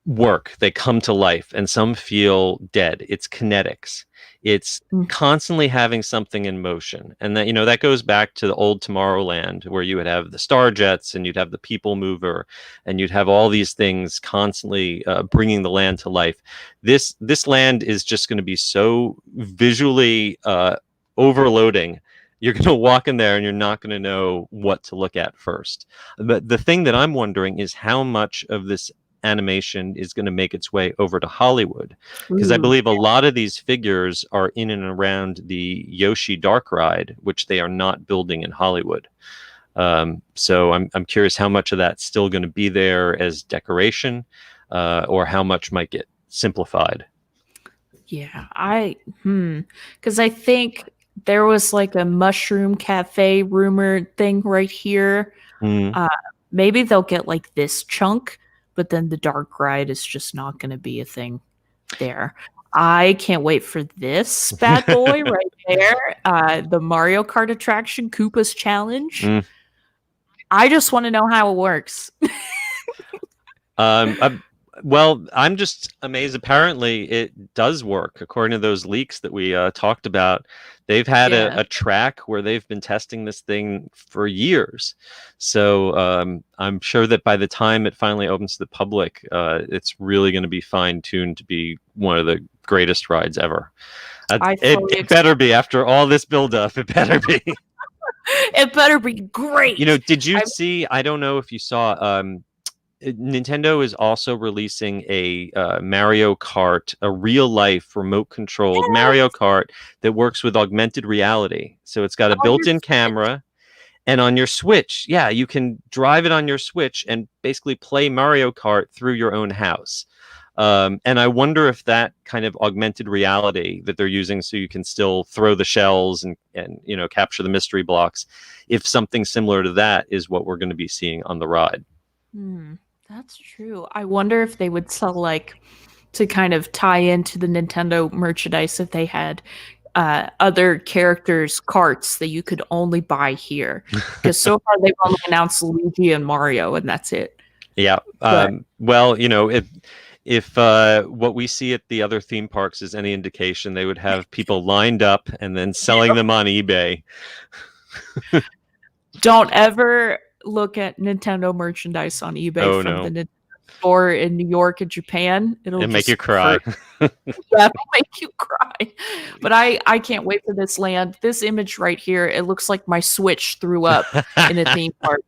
work. They come to life, and some feel dead. It's kinetics. It's constantly having something in motion. And that goes back to the old Tomorrowland, where you would have the Star Jets and you'd have the People Mover and you'd have all these things constantly bringing the land to life. This land is just going to be so visually overloading. You're going to walk in there and you're not going to know what to look at first. But the thing that I'm wondering is how much of this animation is going to make its way over to Hollywood, because I believe a lot of these figures are in and around the Yoshi Dark Ride, which they are not building in Hollywood. So I'm curious how much of that's still going to be there as decoration, or how much might get simplified. Yeah, because I think there was like a mushroom cafe rumored thing right here. maybe they'll get like this chunk, but then the dark ride is just not going to be a thing there. I can't wait for this bad boy right there. The Mario Kart attraction, Koopa's Challenge. Mm. I just want to know how it works. Well, I'm just amazed. Apparently, it does work. According to those leaks that we talked about, they've had Yeah. a track where they've been testing this thing for years. So I'm sure that by the time it finally opens to the public, it's really going to be fine-tuned to be one of the greatest rides ever. It better be after all this build-up. It better be. It better be great. You know, did you see? I don't know if you saw. Nintendo is also releasing a Mario Kart, a real-life remote-controlled Mario Kart that works with augmented reality. So it's got a built-in camera, and on your Switch, yeah, you can drive it on your Switch and basically play Mario Kart through your own house. And I wonder if that kind of augmented reality that they're using, so you can still throw the shells and you know, capture the mystery blocks, if something similar to that is what we're going to be seeing on the ride. That's true. I wonder if they would sell, like, to kind of tie into the Nintendo merchandise, if they had other characters' carts that you could only buy here. Because so far they've only announced Luigi and Mario, and that's it. Yeah. Well, you know, if what we see at the other theme parks is any indication, they would have people lined up and then selling them on eBay. Don't ever look at Nintendo merchandise on eBay from the Nintendo store in New York and Japan. It'll make you cry. That'll make you cry. But I can't wait for this land. This image right here, it looks like my Switch threw up in a theme park.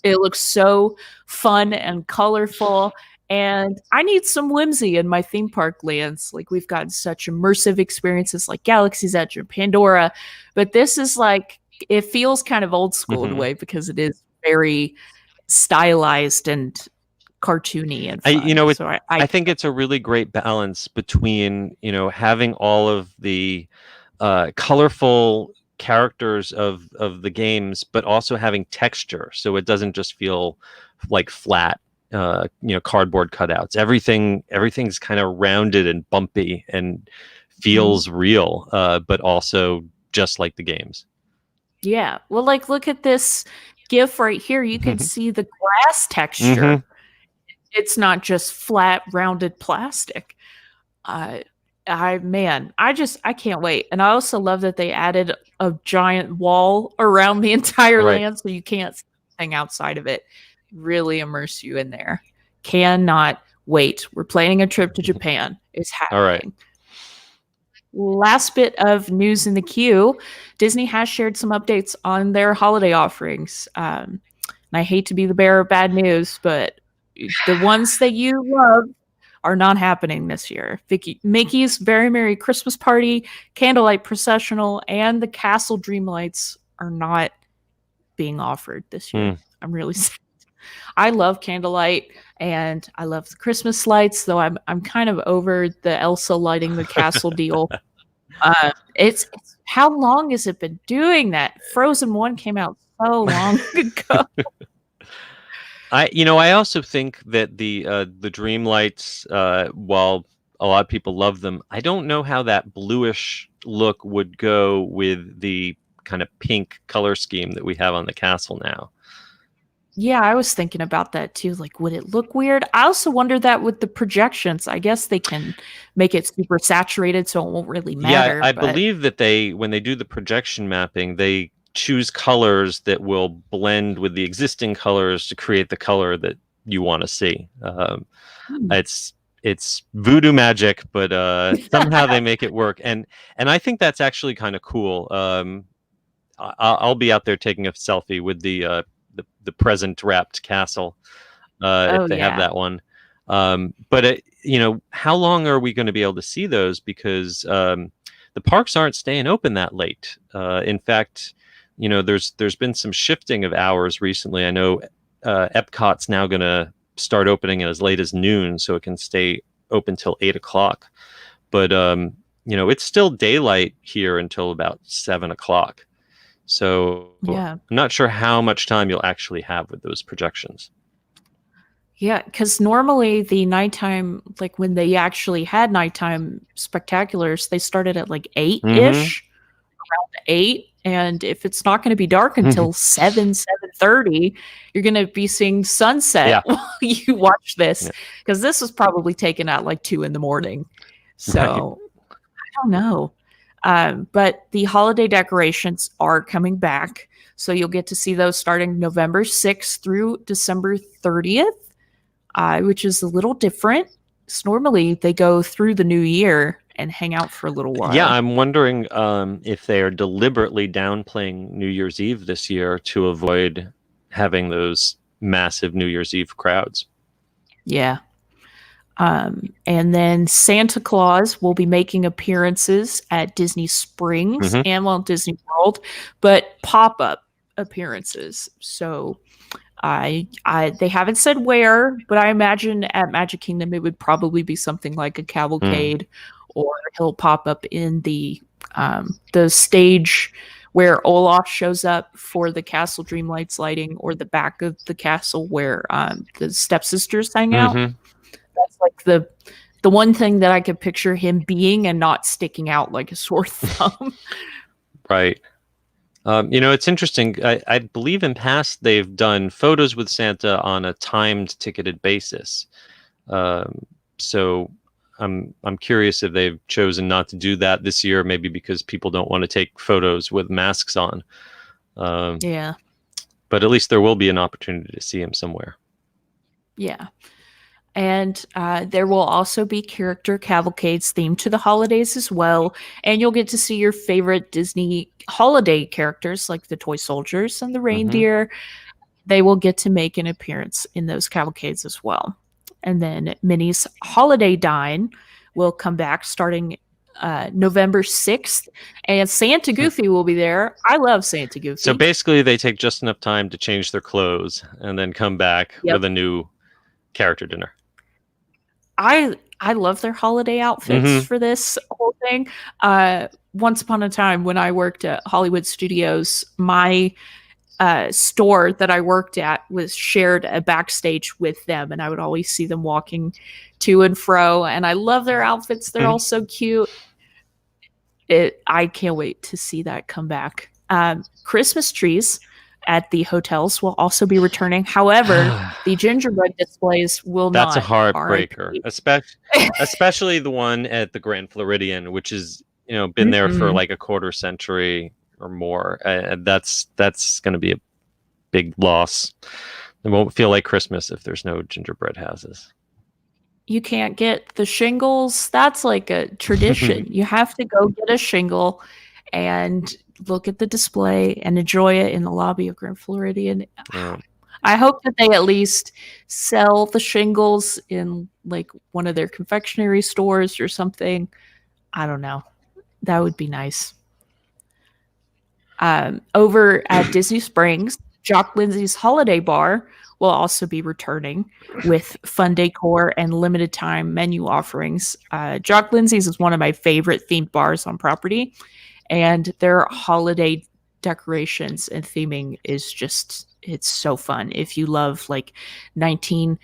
It looks so fun and colorful. And I need some whimsy in my theme park lands. Like, we've got such immersive experiences like Galaxy's Edge and Pandora. But this is like, it feels kind of old school in a way, because it is very stylized and cartoony and fun. I think it's a really great balance between, you know, having all of the colorful characters of the games, but also having texture, so it doesn't just feel like flat, you know, cardboard cutouts. Everything's kind of rounded and bumpy and feels real, but also just like the games. Yeah. Well, like, look at this GIF right here. You can see the grass texture. It's not just flat, rounded plastic. I can't wait. And I also love that they added a giant wall around the entire land, so you can't see anything outside of it. Really immerse you in there. Cannot wait. We're planning a trip to Japan. It's happening. All right. Last bit of news in the queue. Disney has shared some updates on their holiday offerings. And I hate to be the bearer of bad news, but the ones that you love are not happening this year. Mickey's Very Merry Christmas Party, Candlelight Processional, and the Castle Dreamlights are not being offered this year. I'm really sad. I love Candlelight and I love the Christmas lights, though I'm kind of over the Elsa lighting the castle deal. It's how long has it been doing that? Frozen 1 came out so long ago. I also think that the dream lights, while a lot of people love them, I don't know how that bluish look would go with the kind of pink color scheme that we have on the castle now. Yeah, I was thinking about that too. Like, would it look weird? I also wonder that with the projections. I guess they can make it super saturated so it won't really matter. Yeah, I believe that when they do the projection mapping, they choose colors that will blend with the existing colors to create the color that you want to see. It's voodoo magic, but somehow they make it work. And I think that's actually kind of cool. I'll be out there taking a selfie with the present wrapped castle if they have that one. But how long are we going to be able to see those? Because the parks aren't staying open that late. In fact, there's been some shifting of hours recently. I know Epcot's now going to start opening as late as noon, so it can stay open till 8:00. But it's still daylight here until about 7:00. So Yeah. I'm not sure how much time you'll actually have with those projections. Yeah, because normally the nighttime, like when they actually had nighttime spectaculars, they started at like 8-ish, around 8. And if it's not going to be dark until 7:30, you're going to be seeing sunset Yeah. while you watch this. Yeah. Because this was probably taken at like 2 in the morning. So I don't know. But the holiday decorations are coming back. So you'll get to see those starting November 6th through December 30th, which is a little different. So normally they go through the new year and hang out for a little while. Yeah, I'm wondering if they are deliberately downplaying New Year's Eve this year to avoid having those massive New Year's Eve crowds. Yeah. And then Santa Claus will be making appearances at Disney Springs and Walt Disney World, but pop-up appearances. So they haven't said where, but I imagine at Magic Kingdom it would probably be something like a cavalcade, or he'll pop up in the stage where Olaf shows up for the Castle Dreamlights lighting, or the back of the castle where the stepsisters hang out. That's like the one thing that I could picture him being and not sticking out like a sore thumb. Right. It's interesting. I believe in past they've done photos with Santa on a timed ticketed basis. So I'm curious if they've chosen not to do that this year, maybe because people don't want to take photos with masks on. Yeah. But at least there will be an opportunity to see him somewhere. Yeah. And there will also be character cavalcades themed to the holidays as well. And you'll get to see your favorite Disney holiday characters like the toy soldiers and the reindeer. They will get to make an appearance in those cavalcades as well. And then Minnie's Holiday Dine will come back starting November 6th. And Santa Goofy will be there. I love Santa Goofy. So basically they take just enough time to change their clothes and then come back with a new character dinner. I love their holiday outfits for this whole thing. Once upon a time when I worked at Hollywood Studios, my store that I worked at was shared a backstage with them, and I would always see them walking to and fro, and I love their outfits. They're all so cute. I can't wait to see that come back. Christmas trees at the hotels will also be returning. However, the gingerbread displays will not. That's a heartbreaker, especially the one at the Grand Floridian, which is been there for like a quarter century or more. That's going to be a big loss. It won't feel like Christmas if there's no gingerbread houses. You can't get the shingles. That's like a tradition. You have to go get a shingle and look at the display and enjoy it in the lobby of Grand Floridian. Yeah. I hope that they at least sell the shingles in like one of their confectionery stores or something. I don't know. That would be nice. Over at Disney Springs, Jock Lindsay's Holiday Bar will also be returning with fun decor and limited time menu offerings. Jock Lindsay's is one of my favorite themed bars on property, and their holiday decorations and theming is just, it's so fun. If you love like 1930s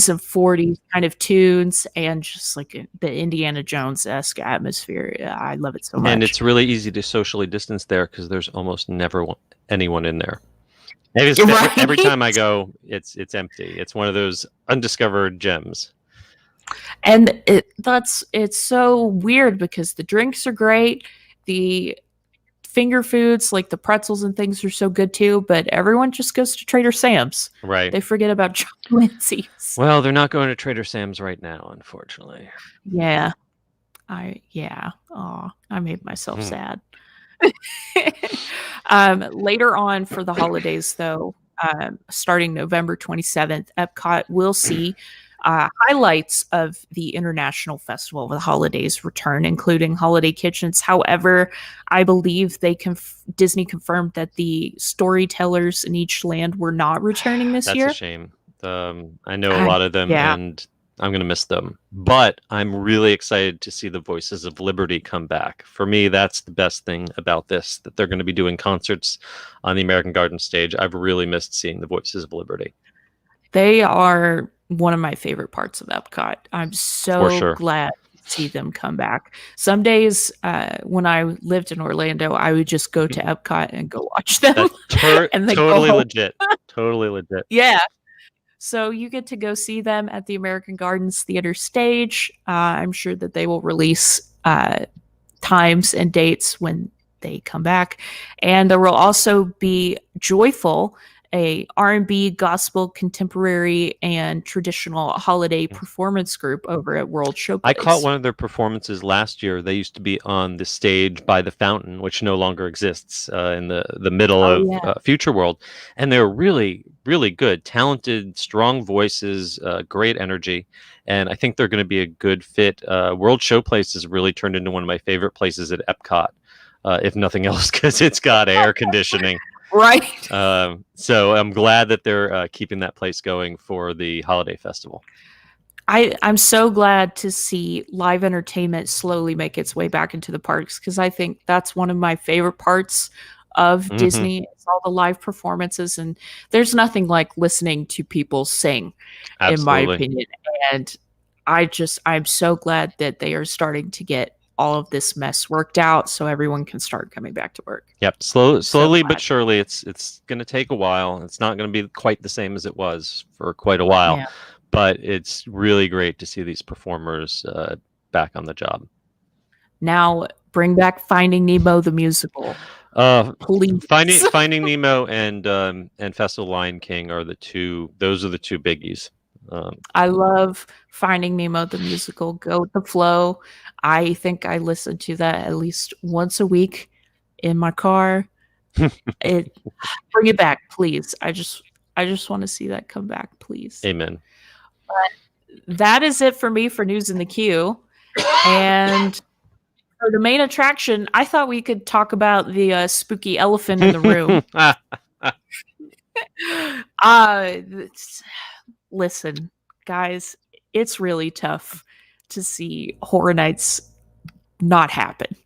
and 40s kind of tunes and just like the Indiana Jones-esque atmosphere, I love it so much. And it's really easy to socially distance there because there's almost never anyone in there. Every time I go, it's empty. It's one of those undiscovered gems. And it's so weird because the drinks are great. The finger foods like the pretzels and things are so good too, but everyone just goes to Trader Sam's. Right. They forget about Jock Lindsay's. Well, they're not going to Trader Sam's right now, unfortunately. Yeah. Oh, I made myself sad. Later on for the holidays, though, starting November 27th, Epcot will see highlights of the International Festival of the Holidays return, including holiday kitchens. However, I believe Disney confirmed that the storytellers in each land were not returning this year. That's a shame. I know a lot of them, and I'm going to miss them. But I'm really excited to see the Voices of Liberty come back. For me, that's the best thing about this, that they're going to be doing concerts on the American Garden stage. I've really missed seeing the Voices of Liberty. They are one of my favorite parts of Epcot. I'm For so sure. glad to see them come back. Some days when I lived in Orlando, I would just go to Epcot and go watch them and then go Totally home. legit. Totally legit. Yeah. So you get to go see them at the American Gardens Theater stage. I'm sure that they will release times and dates when they come back. And there will also be Joyful, a R&B, gospel, contemporary, and traditional holiday performance group over at World Showplace. I caught one of their performances last year. They used to be on the stage by the fountain, which no longer exists, in the middle of Future World. And they're really, really good, talented, strong voices, great energy. And I think they're going to be a good fit. World Showplace has really turned into one of my favorite places at Epcot, if nothing else, because it's got air conditioning. Right. So I'm glad that they're keeping that place going for the holiday festival. I'm so glad to see live entertainment slowly make its way back into the parks, because I think that's one of my favorite parts of Disney. It's all the live performances, and there's nothing like listening to people sing, in my opinion. And I'm so glad that they are starting to get all of this mess worked out so everyone can start coming back to work. Yep, slowly but surely. It's going to take a while. It's not going to be quite the same as it was for quite a while, but it's really great to see these performers back on the job. Now bring back Finding Nemo the musical. Please. Finding Nemo and Festival Lion King are the two. Those are the two biggies. I love Finding Nemo the musical. Go with the flow. I think I listen to that at least once a week in my car. Bring it back, please. I just want to see that come back, please. Amen. But that is it for me for news in the queue. And for the main attraction, I thought we could talk about the spooky elephant in the room. Listen, guys, it's really tough to see Horror Nights not happen.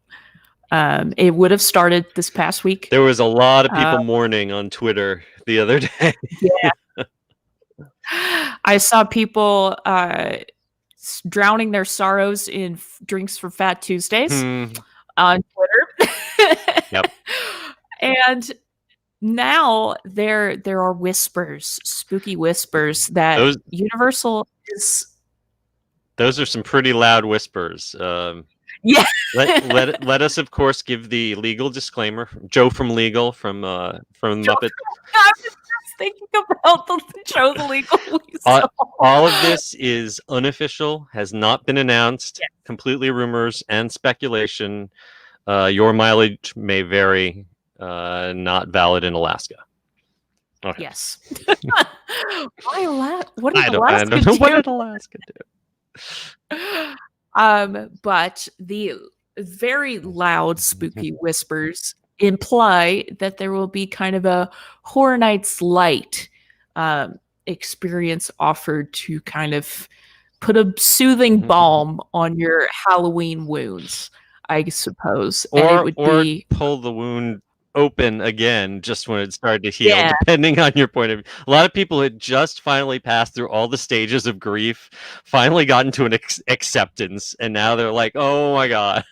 It would have started this past week. There was a lot of people mourning on Twitter the other day. Yeah. I saw people drowning their sorrows in drinks for Fat Tuesdays on Twitter. Yep. And now there are whispers, spooky whispers that Universal is. Those are some pretty loud whispers. Yeah. Let us, of course, give the legal disclaimer. Joe from Legal from Muppet. I was just thinking about the Joe the Legal. All of this is unofficial, has not been announced. Yeah. Completely rumors and speculation. Your mileage may vary. Not valid in Alaska. Okay. Yes. Why what did Alaska I don't know. What did Alaska do? But the very loud, spooky whispers imply that there will be kind of a Horror Nights light experience offered to kind of put a soothing balm on your Halloween wounds, I suppose. Or, and it would be pull the wound open again just when it started to heal, depending on your point of view. A lot of people had just finally passed through all the stages of grief, finally gotten to an acceptance, and now they're like, oh my god,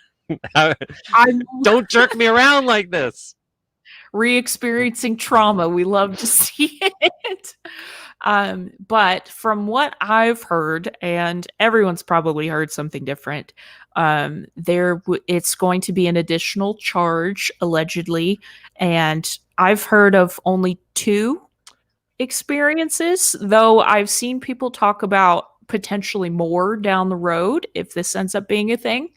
don't jerk me around like this. Re-experiencing trauma. We love to see it. But from what I've heard, and everyone's probably heard something different, it's going to be an additional charge, allegedly, and I've heard of only 2 experiences, though I've seen people talk about potentially more down the road if this ends up being a thing.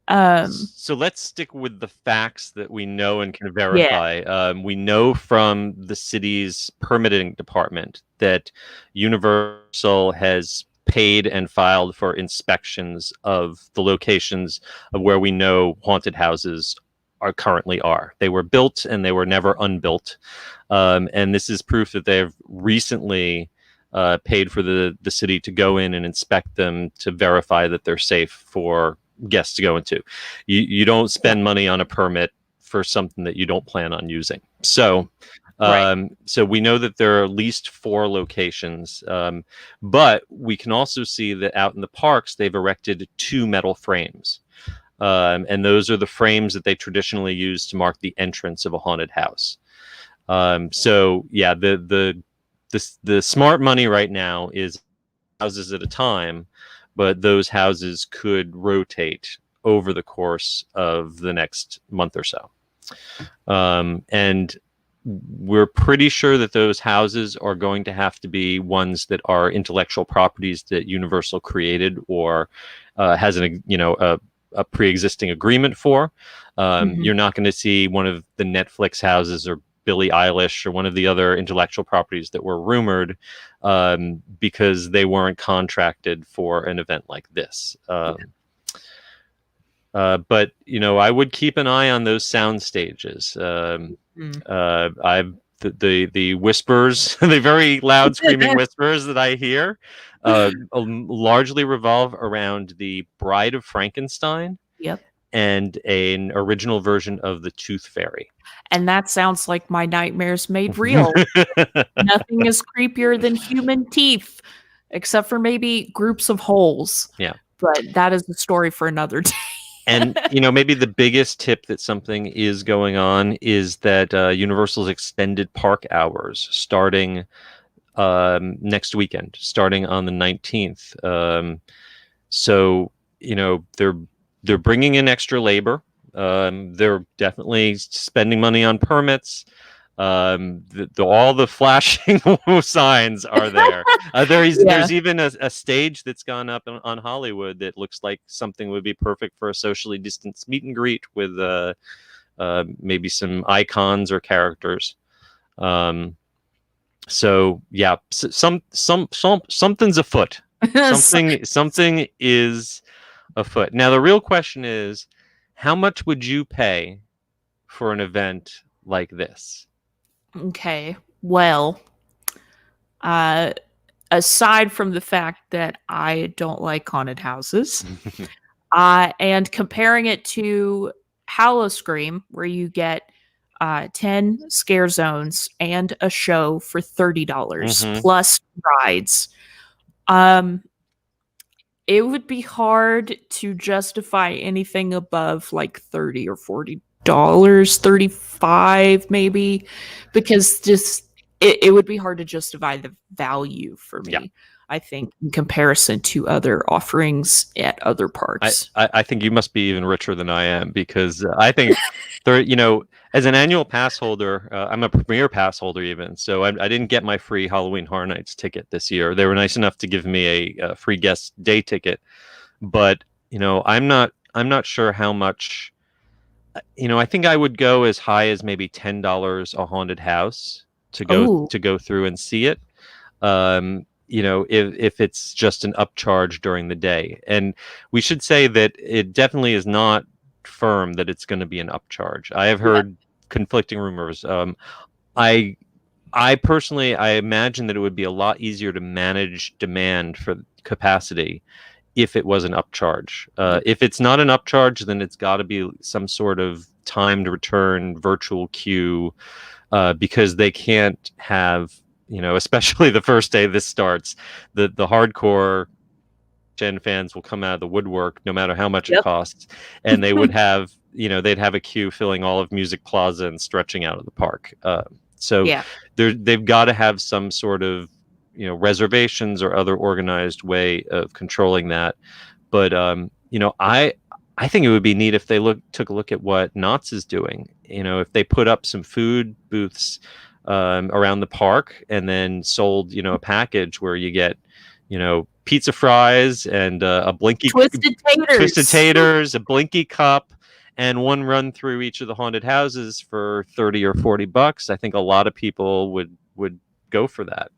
So let's stick with the facts that we know and can verify. Yeah. We know from the city's permitting department that Universal has paid and filed for inspections of the locations of where we know haunted houses currently are. They were built and they were never unbuilt. And this is proof that they've recently paid for the city to go in and inspect them to verify that they're safe for guests to go into. You don't spend money on a permit for something that you don't plan on using. So so we know that there are at least 4 locations, but we can also see that out in the parks they've erected 2 metal frames, and those are the frames that they traditionally use to mark the entrance of a haunted house. So yeah, the smart money right now is houses at a time, but those houses could rotate over the course of the next month or so. And we're pretty sure that those houses are going to have to be ones that are intellectual properties that Universal created or has a pre-existing agreement for. You're not going to see one of the Netflix houses or Billie Eilish or one of the other intellectual properties that were rumored, because they weren't contracted for an event like this. But I would keep an eye on those sound stages. I've the whispers, the very loud screaming whispers that I hear, largely revolve around the Bride of Frankenstein. Yep. And an original version of the Tooth Fairy. And that sounds like my nightmares made real. Nothing is creepier than human teeth, except for maybe groups of holes. Yeah. But that is a story for another day. And, maybe the biggest tip that something is going on is that Universal's extended park hours starting next weekend, starting on the 19th. So, they're bringing in extra labor. They're definitely spending money on permits. All the flashing signs are there. There's even a stage that's gone up on Hollywood that looks like something would be perfect for a socially distanced meet and greet with maybe some icons or characters. So yeah, something's afoot. Something is afoot. Now the real question is, how much would you pay for an event like this? Okay, well, aside from the fact that I don't like haunted houses, and comparing it to Howl-O-Scream, where you get 10 scare zones and a show for $30 plus rides, it would be hard to justify anything above like $30 or $40, 35 maybe, because it would be hard to justify the value for me. Yeah. I think in comparison to other offerings at other parks. I think you must be even richer than I am, because I think there, as an annual pass holder, I'm a premier pass holder even, so I didn't get my free Halloween Horror Nights ticket this year. They were nice enough to give me a free guest day ticket, but I'm not sure how much. I think I would go as high as maybe $10 a haunted house to go through and see it. If it's just an upcharge during the day. And we should say that it definitely is not firm that it's going to be an upcharge. I have heard conflicting rumors. I personally, I imagine that it would be a lot easier to manage demand for capacity if it was an upcharge. If it's not an upcharge, then it's got to be some sort of timed return virtual queue, because they can't have, especially the first day this starts, the hardcore Gen fans will come out of the woodwork no matter how much it costs, and they would have, they'd have a queue filling all of Music Plaza and stretching out of the park. They've got to have some sort of reservations or other organized way of controlling that. But I think it would be neat if they took a look at what Knott's is doing. If they put up some food booths around the park and then sold a package where you get pizza fries and a blinky twisted taters, a blinky cup, and one run through each of the haunted houses for $30 or $40. I think a lot of people would go for that.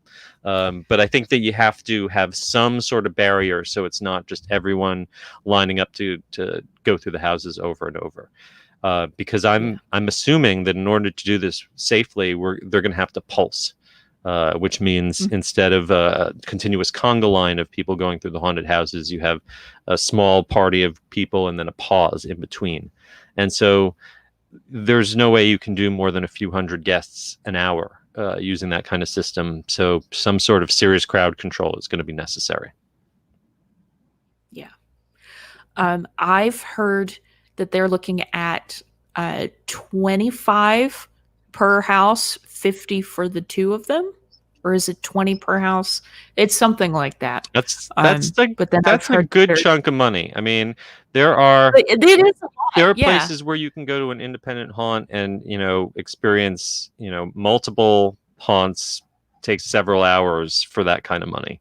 But I think that you have to have some sort of barrier, so it's not just everyone lining up to go through the houses over and over. Because I'm assuming that in order to do this safely, they're going to have to pulse. which means instead of a continuous conga line of people going through the haunted houses, you have a small party of people and then a pause in between. And so there's no way you can do more than a few hundred guests an hour using that kind of system. So some sort of serious crowd control is going to be necessary. Yeah. I've heard that they're looking at 25 per house, 50 for the two of them, or is it 20 per house? It's something like that. That's But then that's a good chunk of money. I mean, there are it is a lot, there are yeah. places where you can go to an independent haunt and experience multiple haunts. Takes several hours for that kind of money.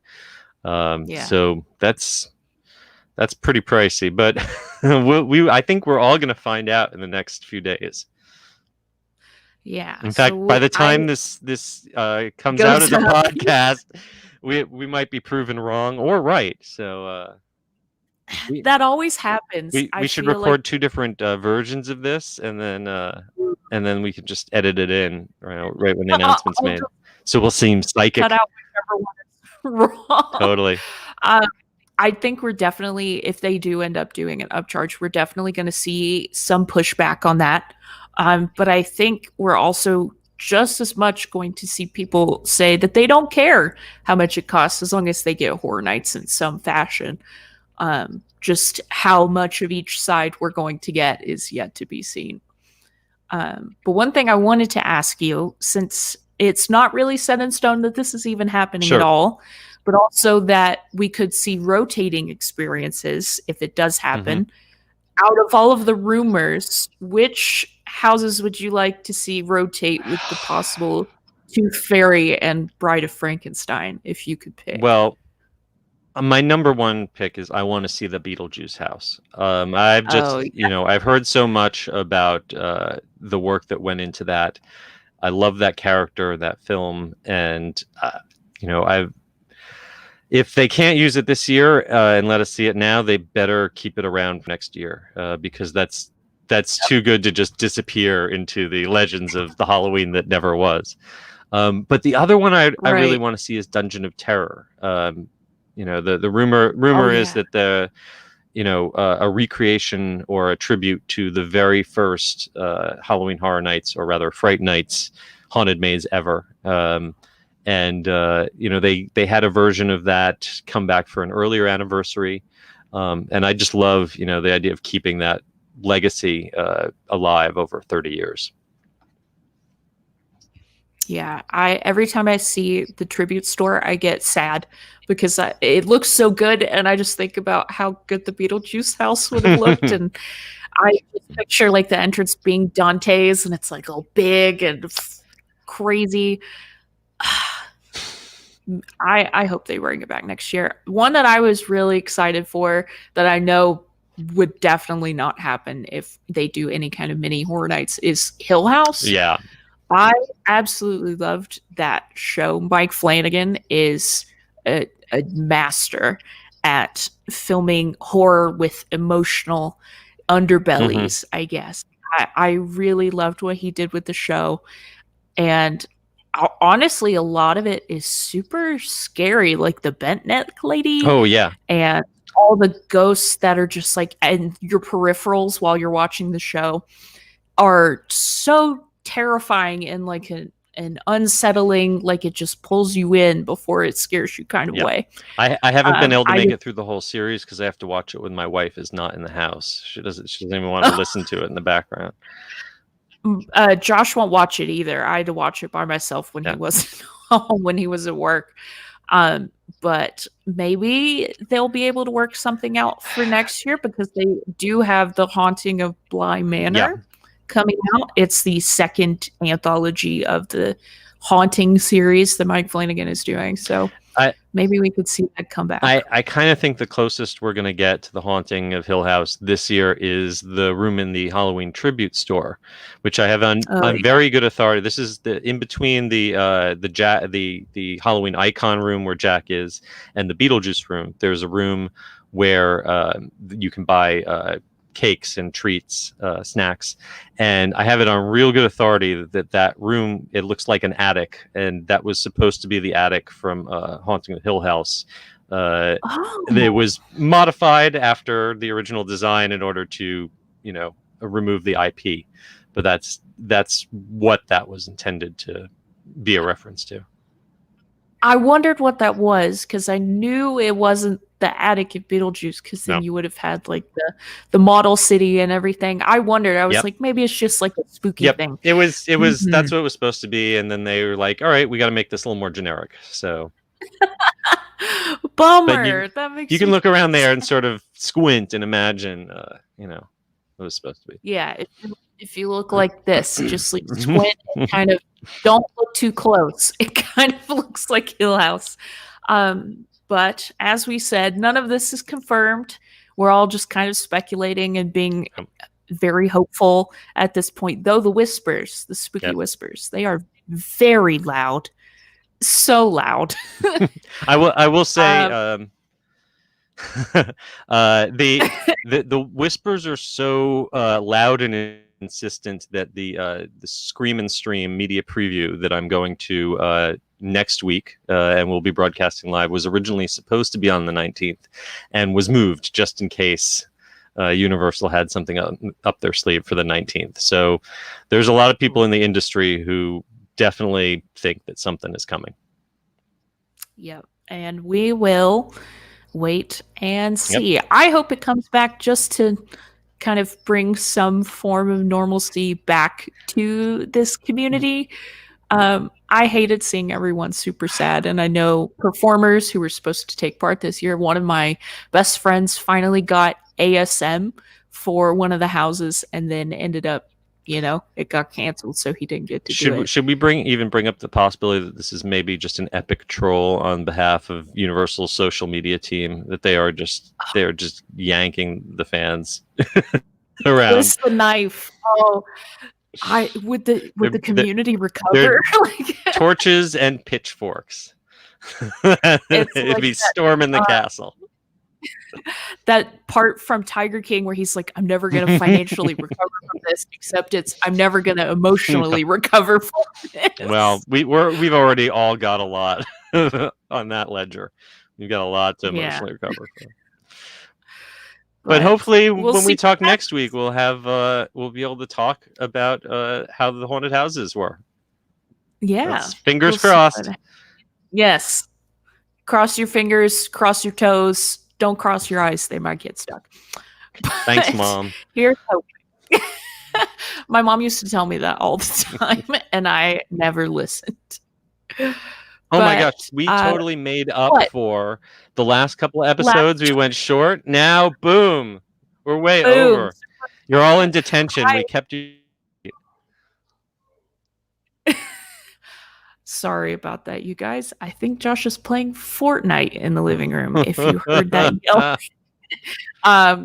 So that's pretty pricey, but I think we're all going to find out in the next few days. Yeah. In fact, by the time this comes out of the podcast, we might be proven wrong or right. So that always happens. We should record two different versions of this, and then we can just edit it in right when the announcement's made. So we'll seem psychic. Cut out whichever one is wrong. Totally. I think we're definitely, if they do end up doing an upcharge, we're definitely going to see some pushback on that. But I think we're also just as much going to see people say that they don't care how much it costs as long as they get horror nights in some fashion. Just how much of each side we're going to get is yet to be seen. But one thing I wanted to ask you, since it's not really set in stone that this is even happening at all, but also that we could see rotating experiences if it does happen. Out of all of the rumors, which houses would you like to see rotate with the possible Tooth Fairy and Bride of Frankenstein, if you could pick? Well, my number one pick is I want to see the Beetlejuice house. I've just, I've heard so much about the work that went into that. I love that character, that film, and if they can't use it this year and let us see it now, they better keep it around next year because that's too good to just disappear into the legends of the Halloween that never was. But the other one I really want to see is Dungeon of Terror. The rumor is that a recreation or a tribute to the very first Halloween Horror Nights, or rather Fright Nights, haunted maze ever. They had a version of that come back for an earlier anniversary. And I just love, the idea of keeping that legacy alive over 30 years. Yeah, every time I see the tribute store, I get sad because it looks so good, and I just think about how good the Beetlejuice house would have looked, and I picture like the entrance being Dante's, and it's like all big and crazy. I hope they bring it back next year. One that I was really excited for that I know would definitely not happen if they do any kind of mini horror nights is Hill House. Yeah. I absolutely loved that show. Mike Flanagan is a master at filming horror with emotional underbellies, I guess. I really loved what he did with the show. And honestly, a lot of it is super scary, like the bent neck lady. Oh, yeah. And all the ghosts that are just like in your peripherals while you're watching the show are so terrifying and like an unsettling, like it just pulls you in before it scares you kind of way. I haven't been able to make it through the whole series because I have to watch it when my wife is not in the house. She doesn't even want to listen to it in the background. Josh won't watch it either. I had to watch it by myself when he wasn't home, when he was at work. But maybe they'll be able to work something out for next year because they do have The Haunting of Bly Manor coming out. It's the second anthology of the Haunting series that Mike Flanagan is doing. So maybe we could see that come back. I kind of think the closest we're going to get to The Haunting of Hill House this year is the room in the Halloween tribute store, which I have on very good authority. This is in between the Halloween icon room where Jack is and the Beetlejuice room. There's a room where you can buy cakes and treats, snacks. And I have it on real good authority that room, it looks like an attic, and that was supposed to be the attic from Haunting the Hill House. It was modified after the original design in order to, remove the IP, but that's what that was intended to be a reference to. I wondered what that was, because I knew it wasn't the attic of Beetlejuice, because then you would have had like the model city and everything. I wondered. I was like, maybe it's just like a spooky thing. It was that's what it was supposed to be, and then they were like, all right, we got to make this a little more generic. So bummer. That makes you can look around there and sort of squint and imagine what it was supposed to be. Yeah, if you look like this, just like squint and kind of don't look too close. It kind of looks like Hill House. But as we said, none of this is confirmed. We're all just kind of speculating and being very hopeful at this point. Though the whispers, the spooky whispers, they are very loud. So loud. I will say the whispers are so loud and insistent that the Scream and Stream media preview that I'm going to next week and we'll be broadcasting live was originally supposed to be on the 19th and was moved just in case Universal had something up their sleeve for the 19th. So there's a lot of people in the industry who definitely think that something is coming. Yep. And we will wait and see. I hope it comes back just to kind of bring some form of normalcy back to this community. I hated seeing everyone super sad, and I know performers who were supposed to take part this year. One of my best friends finally got ASM for one of the houses, and then ended up, it got canceled, so he didn't get to do it. Should we bring up the possibility that this is maybe just an epic troll on behalf of Universal's social media team, that they are just yanking the fans around? Twist the knife. Oh, would the community recover? Torches and pitchforks. It'd be storming the castle. That part from Tiger King where he's like, I'm never going to financially recover from this, except I'm never going to emotionally recover from it. Well, we've already all got a lot on that ledger. We've got a lot to emotionally recover from. But hopefully when we talk next week, we'll be able to talk about how the haunted houses were. Yeah. Fingers crossed. Yes. Cross your fingers, cross your toes. Don't cross your eyes. They might get stuck. Thanks, Mom. Here's hoping. My mom used to tell me that all the time, and I never listened. My gosh. We totally made up for the last couple of episodes. We went short. Now, boom. We're way over. You're all in detention. We kept you. Sorry about that, you guys. I think Josh is playing Fortnite in the living room, if you heard that yell.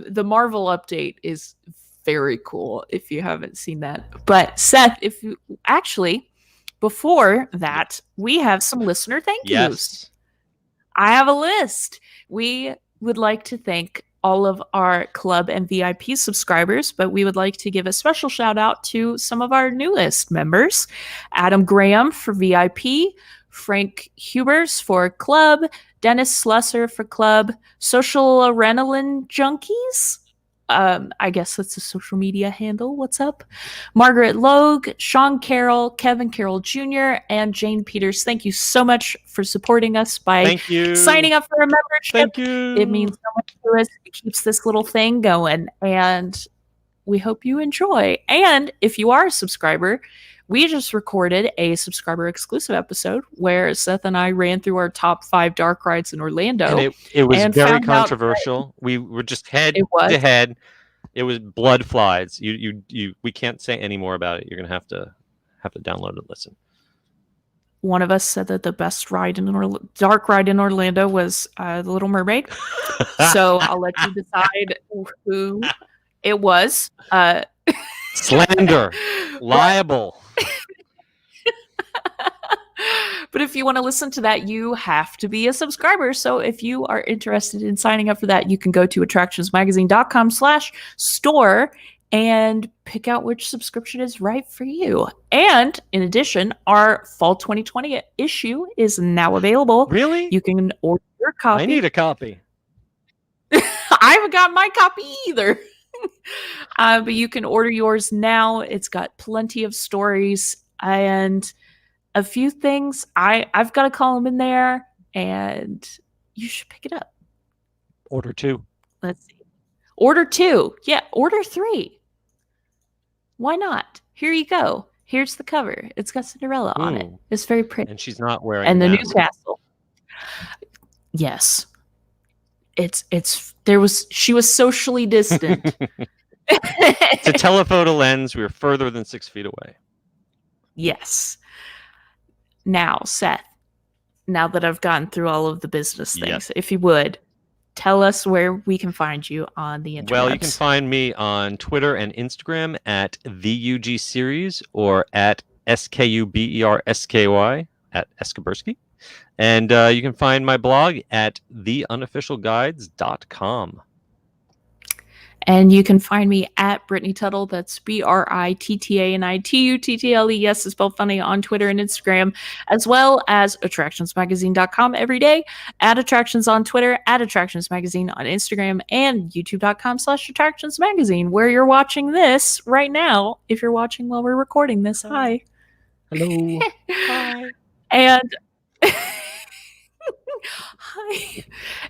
The Marvel update is very cool if you haven't seen that. But Seth, before that, we have some listener thank yous. Yes. I have a list. We would like to thank all of our club and VIP subscribers, but we would like to give a special shout out to some of our newest members. Adam Graham for VIP, Frank Hubers for club, Dennis Slusser for club, Social Adrenaline Junkies. I guess that's a social media handle. What's up? Margaret Logue, Sean Carroll, Kevin Carroll Jr., and Jane Peters. Thank you so much for supporting us by signing up for a membership. Thank you. It means so much to us. It keeps this little thing going, and we hope you enjoy. And if you are a subscriber, we just recorded a subscriber exclusive episode where Seth and I ran through our top 5 dark rides in Orlando. And it was very controversial. We were just head to head. It was blood flies. We can't say any more about it. You're gonna have to download and listen. One of us said that the best ride in dark ride in Orlando was The Little Mermaid. So I'll let you decide who it was. Slander, liable. But if you want to listen to that, you have to be a subscriber. So if you are interested in signing up for that, you can go to attractionsmagazine.com/store and pick out which subscription is right for you. And in addition, our fall 2020 issue is now available. Really? You can order your copy. I need a copy. I haven't got my copy either. But you can order yours now. It's got plenty of stories and a few things. I've got a column in there, and you should pick it up. Order 2. Let's see. Order 2. Yeah, order 3. Why not? Here you go. Here's the cover. It's got Cinderella on it. It's very pretty. And she's not wearing and a the mask. new castle. Yes. She was socially distant. It's a telephoto lens. We were further than 6 feet away. Yes. Now, Seth, now that I've gotten through all of the business things, if you would, tell us where we can find you on the internet. Well, you can find me on Twitter and Instagram at the UG Series or at SKUBERSKY at Eskabursky. And you can find my blog at theunofficialguides.com. And you can find me at Brittany Tuttle. That's BRITTANITUTTLE. Yes, it's spelled funny on Twitter and Instagram, as well as attractionsmagazine.com every day, at Attractions on Twitter, at Attractions Magazine on Instagram, and youtube.com/attractionsmagazine, where you're watching this right now. If you're watching while we're recording this, hi. Hello. Hi. And hi.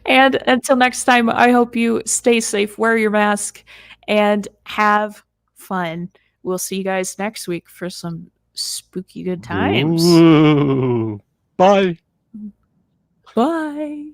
And until next time, I hope you stay safe, wear your mask, and have fun. We'll see you guys next week for some spooky good times. Ooh. Bye. Bye.